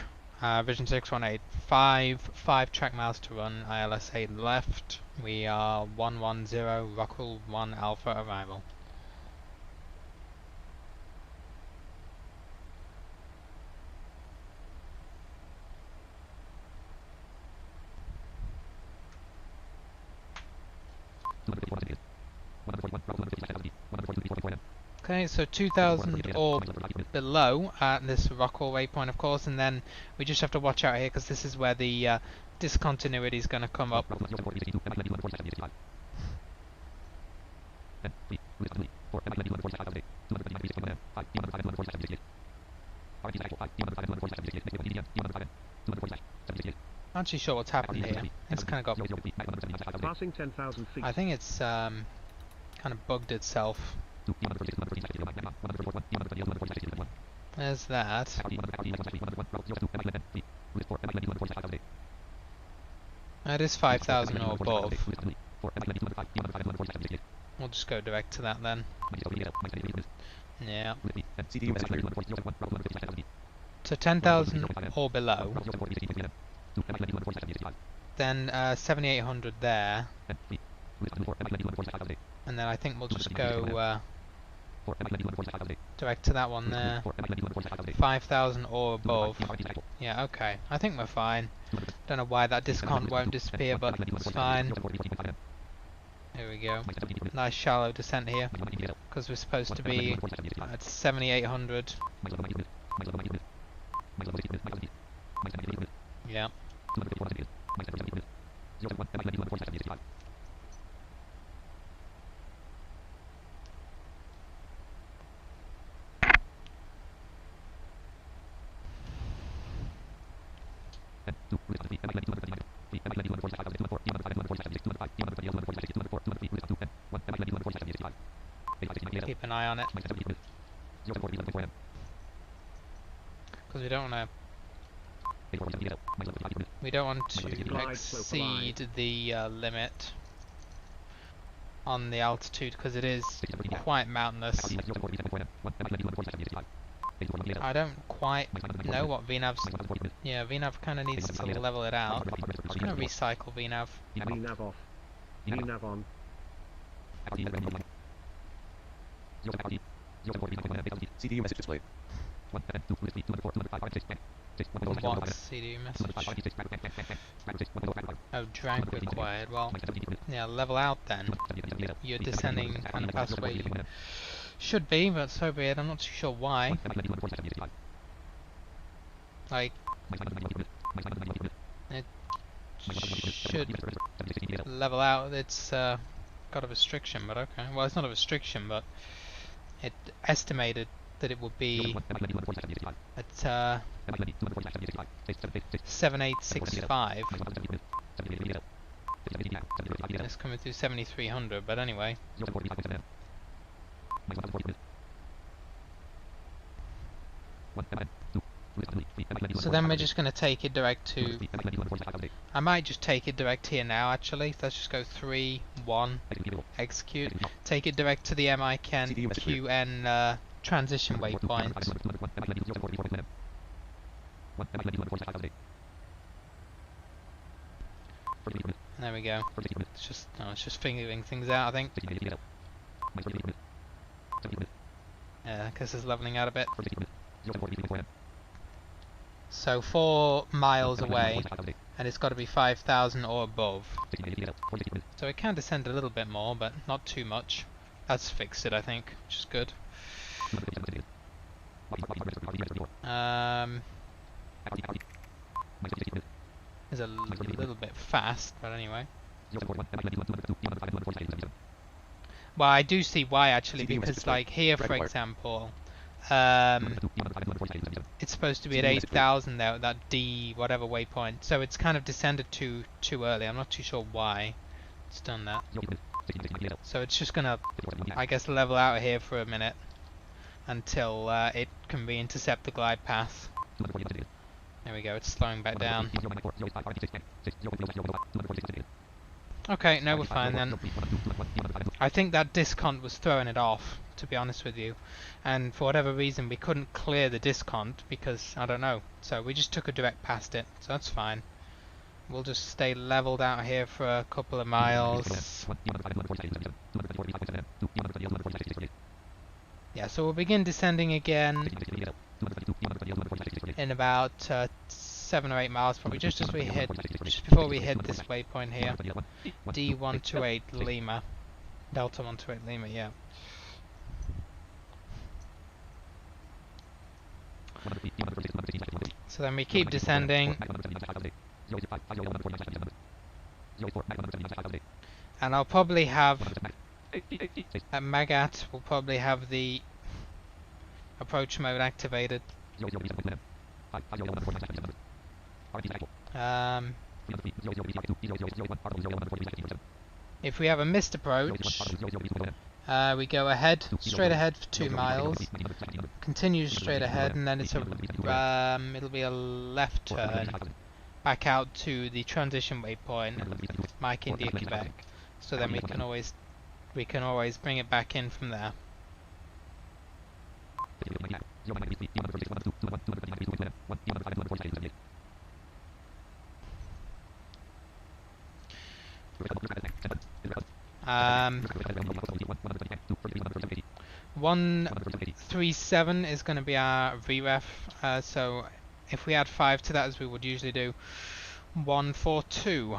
Vision 618, 5 track miles to run, ILS 8 left. We are 110, Rockville 1 Alpha arrival. Okay, so 2000 or below at this Rockwell waypoint, of course, and then we just have to watch out here because this is where the discontinuity is going to come up. Not actually sure what's happened here. It's kind of got. Passing 10,000 feet. I think it's kind of bugged itself. There's that. That is 5,000 or above. We'll just go direct to that then. Yeah. So 10,000 or below. Then 7,800 there. And then I think we'll just go direct to that one there. 5,000 or above. Yeah, okay. I think we're fine. Don't know why that discount won't disappear, but it's fine. There we go. nice shallow descent here, because we're supposed to be at 7,800. Yeah. Keep an eye on it, because we don't want to exceed the limit on the altitude, because it is quite mountainous. I don't quite know what VNAV's... Yeah, VNAV kind of needs to level it out. I'm just going to recycle VNAV. VNAV off. VNAV on. CDU message displayed. What CDU message? Oh, drag required. Well, yeah, level out then. You're descending kind of past where you should be, but so be it. I'm not too sure why. Like, it should level out. It's got a restriction, but okay. Well, it's not a restriction, but it estimated that it would be at 7865. It's coming through 7300, but anyway. So then we're just going to take it direct to... I might just take it direct here now, actually. Let's just go 3, 1, execute. Take it direct to the MIQN transition waypoint. There we go. It's just fingering things out, I think. Yeah, I guess it's leveling out a bit. So 4 miles away, and it's got to be 5,000 or above. So it can descend a little bit more, but not too much. That's fixed it, I think, which is good. Is a little bit fast, but anyway. Well, I do see why actually, because like here, for example, it's supposed to be at 8,000 there at that D whatever waypoint, so it's kind of descended too early. I'm not too sure why it's done that. So it's just gonna, I guess, level out here for a minute until it can re-intercept the glide path. There we go, it's slowing back down. Okay, no, we're fine then. I think that discount was throwing it off, to be honest with you. And for whatever reason we couldn't clear the discount because, I don't know. So we just took a direct past it, so that's fine. We'll just stay leveled out here for a couple of miles. Yeah, so we'll begin descending again in about 7 or 8 miles, probably just before we hit this waypoint here. D128 Lima. Delta 128 Lima, yeah. So then we keep descending. And I'll probably have, at Magat, we'll probably have the approach mode activated. If we have a missed approach, we go ahead, straight ahead for 2 miles, continue straight ahead, and then it's a it'll be a left turn back out to the transition waypoint, Mike India Quebec. So then we can always bring it back in from there. Um, 137 is going to be our VREF, so if we add 5 to that as we would usually do, 142.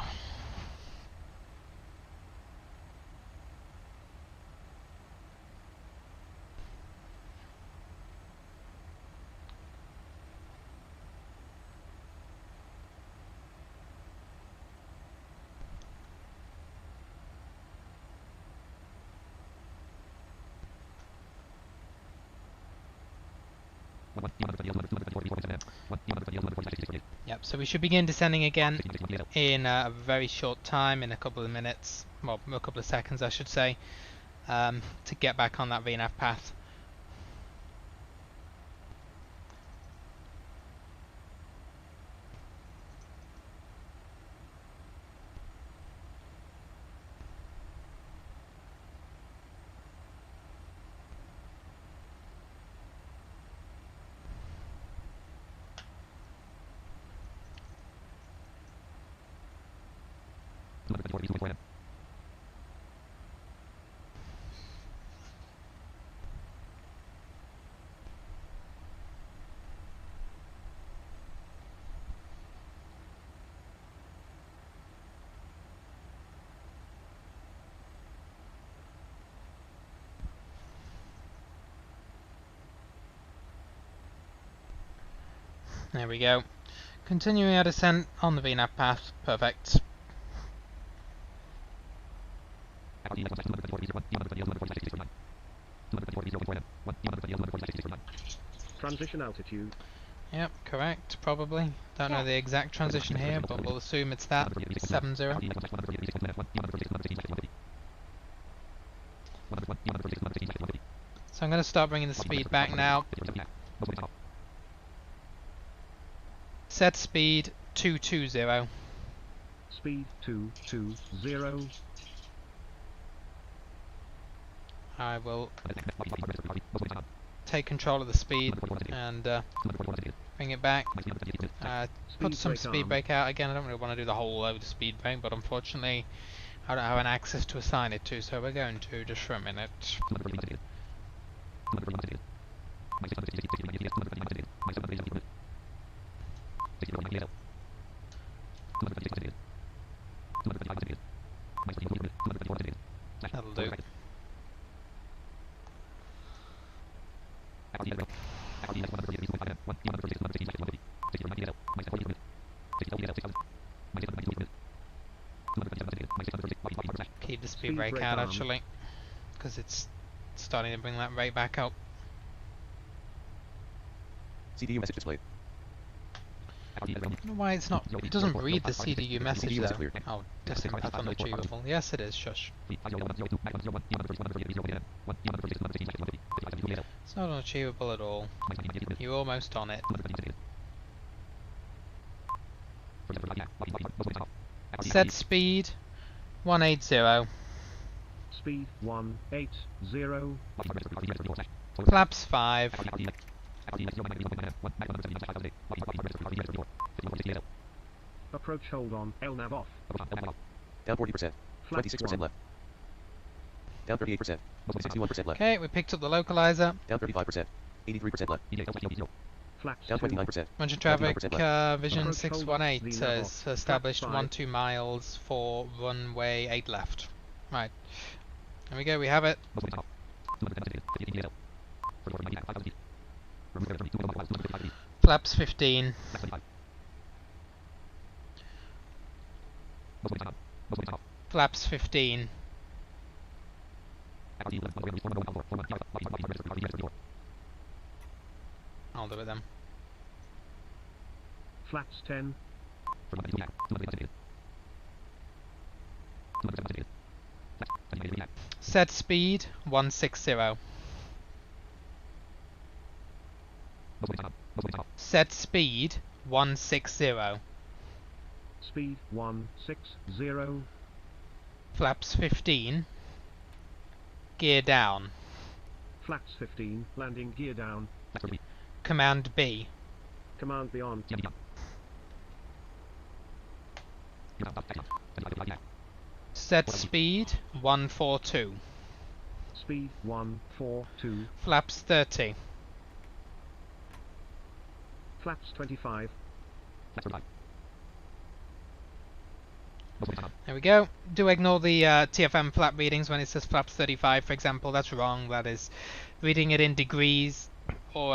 Yep, so we should begin descending again in a very short time, in a couple of minutes, well, a couple of seconds I should say, to get back on that VNAV path. There we go. Continuing our descent on the VNAV path. Perfect. Transition altitude. Yep, correct, probably. Don't know the exact transition here, but we'll assume it's that. 70. So I'm going to start bringing the speed back now. Set speed 220. Speed 220. I will take control of the speed and bring it back. Put some speed brake out again. I don't really want to do the whole load of speed brake, but unfortunately I don't have an access to assign it to, so we're going to just for a minute. That'll do. Keep the speed brake out actually, because it's starting to bring that rate back up. CDU message displayed. I don't know why it's not. It doesn't read the CDU message though. Oh, destined path unachievable. Yes, it is. Shush. It's not unachievable at all. You're almost on it. Set speed 180. Speed 180. Flaps 5. Approach hold on, LNAV off. Down 40%. 26% left. Down 38%. 61% left. Okay, we picked up the localizer. Down 35%. 83% left. Down 29%. Mention traffic, Vision 618 says established 12 miles for runway 8 left. Right. There we go, we have it. Flaps 15. Flaps 15. I'll do it then. Flaps 10. Set speed 160. Set speed 160. Speed 160. Flaps 15. Gear down. Flaps 15. Landing gear down. Command B. Command B on. Set speed 142. Speed 142. Flaps 30. Flaps 25. There we go. Do ignore the TFM flap readings when it says flaps 35, for example. That's wrong. That is reading it in degrees, or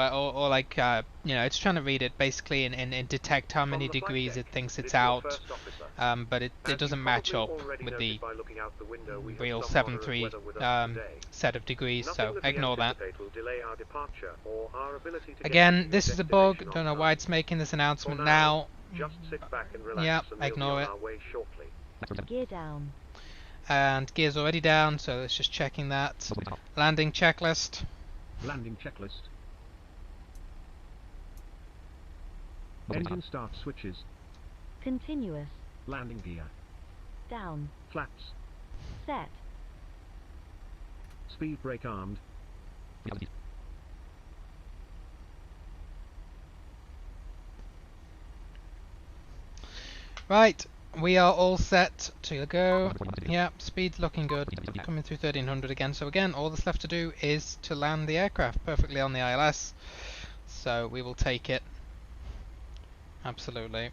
like you know, it's trying to read it basically and detect how many degrees it thinks it's out. but it As you doesn't match probably up already with noted the by looking out the window, we have real some 7-3 moderate weather with us today. set of degrees, Nothing so that we ignore that. anticipate will delay our departure or our ability to get Again, to this your is a bug, destination don't know on why time. it's making this For announcement now, now. just sit back and relax, Yeah, and we'll be ignore on it. our way shortly. Gear down. And gear's already down, so it's just checking that. Landing checklist. Landing checklist. Engine start switches. Continuous. Landing gear. Down. Flaps. Set. Speed brake armed. Right, we are all set to go. Yeah, speed's looking good. Coming through 1300 again. So again, all that's left to do is to land the aircraft perfectly on the ILS. So we will take it. Absolutely.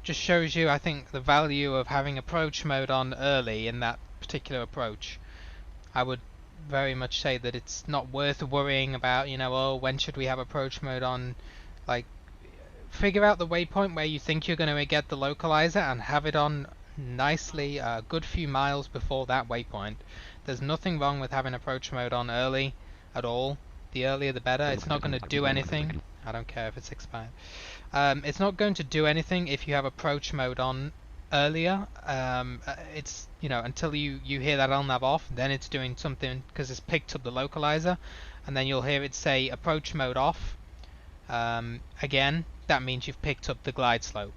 Just shows you, I think, the value of having approach mode on early in that particular approach. I would very much say that it's not worth worrying about, you know, oh, when should we have approach mode on? Like, figure out the waypoint where you think you're going to get the localizer and have it on nicely a good few miles before that waypoint. There's nothing wrong with having approach mode on early at all. The earlier the better. It's not going to do anything. I don't care if it's expired. It's not going to do anything if you have approach mode on earlier. It's, you know, until you hear that LNAV off, then it's doing something because it's picked up the localizer, and then you'll hear it say approach mode off. Again, that means you've picked up the glide slope.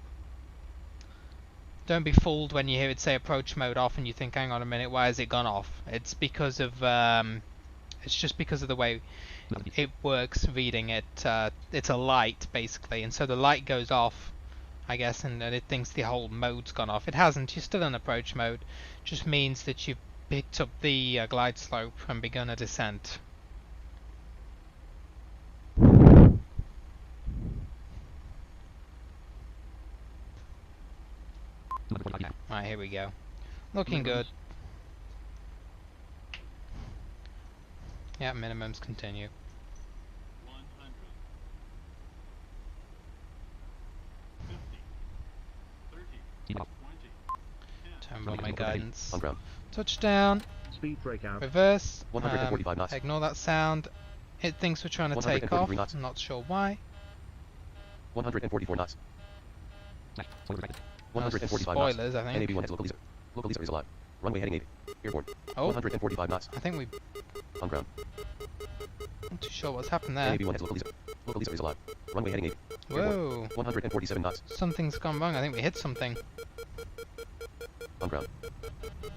Don't be fooled when you hear it say approach mode off and you think, hang on a minute, why has it gone off? It's because of it's just because of the way it works reading it. It's a light basically, and so the light goes off, I guess, and it thinks the whole mode's gone off. It hasn't. You're still in approach mode. Just means that you've picked up the glide slope and begun a descent. Right, here we go. Looking good. Yeah, minimums continue. 100. Turn on my guidance. On ground. Touchdown. Speed brake out. Reverse. 145 knots. Ignore that sound. It thinks we're trying to take off. knots. I'm not sure why. 144 knots. 145 spoilers, knots. I think. NAV1 is localizer. Localizer is alive. Runway heading 80. Airborne. Oh. 145 knots. I think we... On ground. Not too sure what's happened there. NAV1 has localizer. Localizer is alive. Runway heading 80. Whoa. 147 knots. Something's gone wrong. I think we hit something. On ground.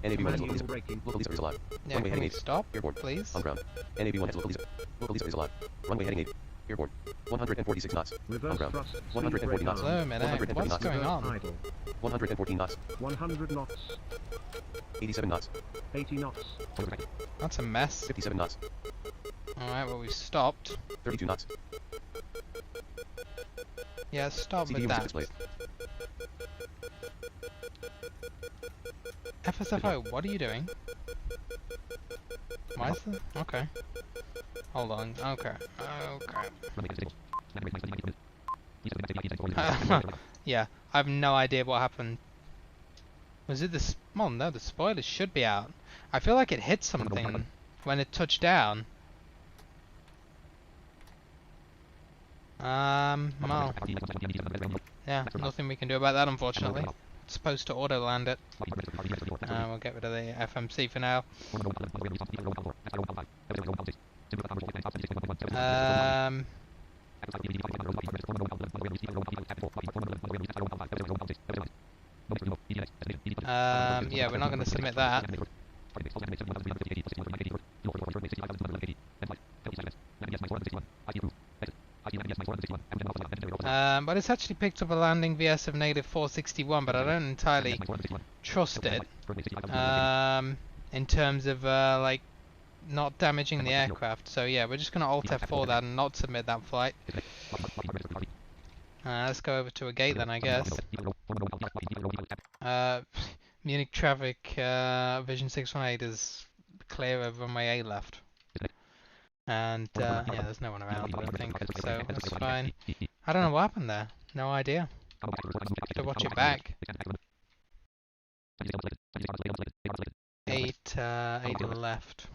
NAV1 has localizer. Localizer is alive. Yeah, Runway can heading we 80. stop, Airborne. please? On ground. NAV1 has localizer. Localizer is alive. Runway heading 80. Airborne. 146 knots. Reverse On ground. thrust. 140 knots. Hello, man. 130 What's knots. going on? Idle. 114 knots. 100 knots. 87 knots. 80 knots. That's a mess. 57 knots. Alright, well, we've stopped. 32 knots. Yeah, stop with CDU that. displayed. FSFO, what are you doing? Why is the... Okay. Hold on. Okay. Okay. Yeah, I have no idea what happened. Was it the... Well, no, the spoilers should be out. I feel like it hit something when it touched down. Well... Yeah, nothing we can do about that, unfortunately. It's supposed to auto-land it. We'll get rid of the FMC for now. Yeah, we're not going to submit that. But it's actually picked up a landing VS of -461, but I don't entirely trust it. In terms of like not damaging the aircraft. So yeah, we're just going to Alt F4 that and not submit that flight. Let's go over to a gate then, I guess. Munich traffic, Vision 618 is clear of runway A left. And yeah, there's no one around, I don't think, so that's fine. I don't know what happened there. No idea. So watch it back. 8 left.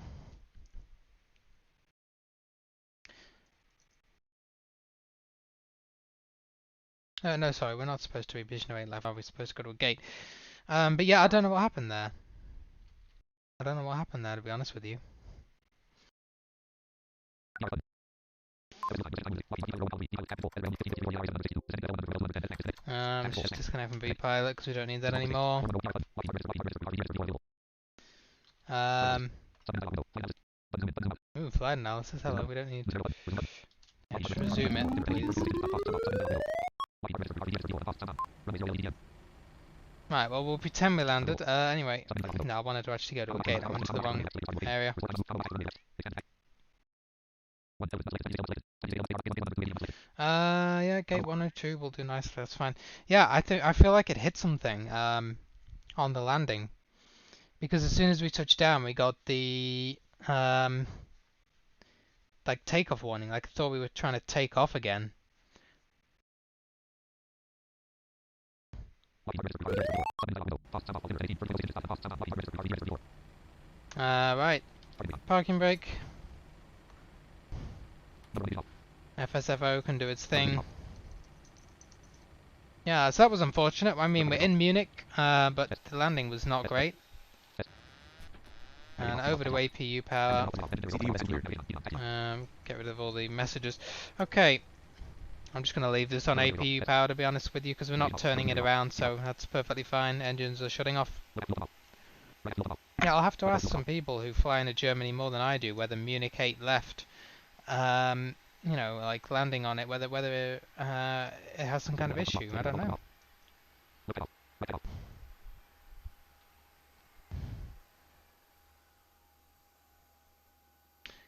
No, sorry, we're not supposed to be vision 8 left. We're supposed to go to a gate. But yeah, I don't know what happened there. I don't know what happened there, to be honest with you. Let's just disconnect from B-Pilot because we don't need that anymore. Ooh, flight analysis, hello, we don't need to... Yeah, just resume it, please. Right, well, we'll pretend we landed. Anyway, no, I wanted to actually go to a gate. I went to the wrong area. Yeah, gate 102 will do nicely. That's fine. Yeah, I feel like it hit something on the landing because as soon as we touched down, we got the like takeoff warning. Like I thought we were trying to take off again. Right. Parking brake. FSFO can do its thing. Yeah, so that was unfortunate. I mean, we're in Munich, but the landing was not great. And over to APU power. Get rid of all the messages. Okay. I'm just going to leave this on APU power, to be honest with you, because we're not turning it around, so that's perfectly fine. Engines are shutting off. Yeah, I'll have to ask some people who fly into Germany more than I do whether Munich 8 left, you know, like landing on it, whether it has some kind of issue. I don't know.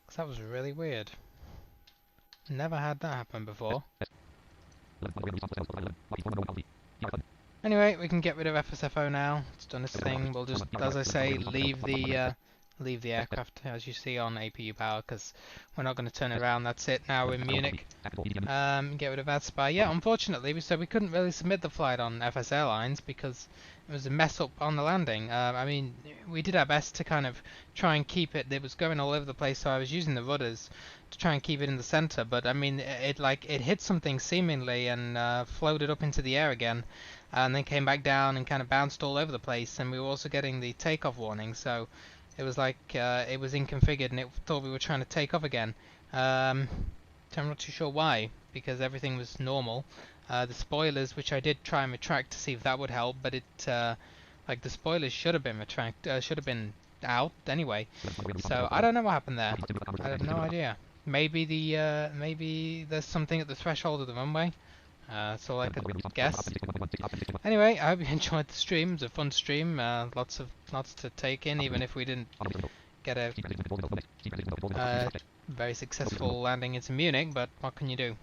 Because that was really weird. Never had that happen before. Anyway, we can get rid of FSFO now. It's done its thing. We'll just, as I say, leave the aircraft as you see on APU power because we're not going to turn it around. That's it. Now we're in Munich. Get rid of AdSpy. Yeah, unfortunately, we said we couldn't really submit the flight on FS Airlines because it was a mess up on the landing. I mean, we did our best to kind of try and keep it. It was going all over the place, so I was using the rudders to try and keep it in the center. But I mean, it hit something seemingly and floated up into the air again, and then came back down and kind of bounced all over the place. And we were also getting the takeoff warning, so it was like it was inconfigured and it thought we were trying to take off again. So I'm not too sure why, because everything was normal. The spoilers, which I did try and retract to see if that would help, but it like the spoilers should have been out anyway. So I don't know what happened there. I have no idea. Maybe maybe there's something at the threshold of the runway. That's all I could guess. Anyway, I hope you enjoyed the stream. It was a fun stream. Lots to take in, even if we didn't get a very successful landing into Munich. But what can you do?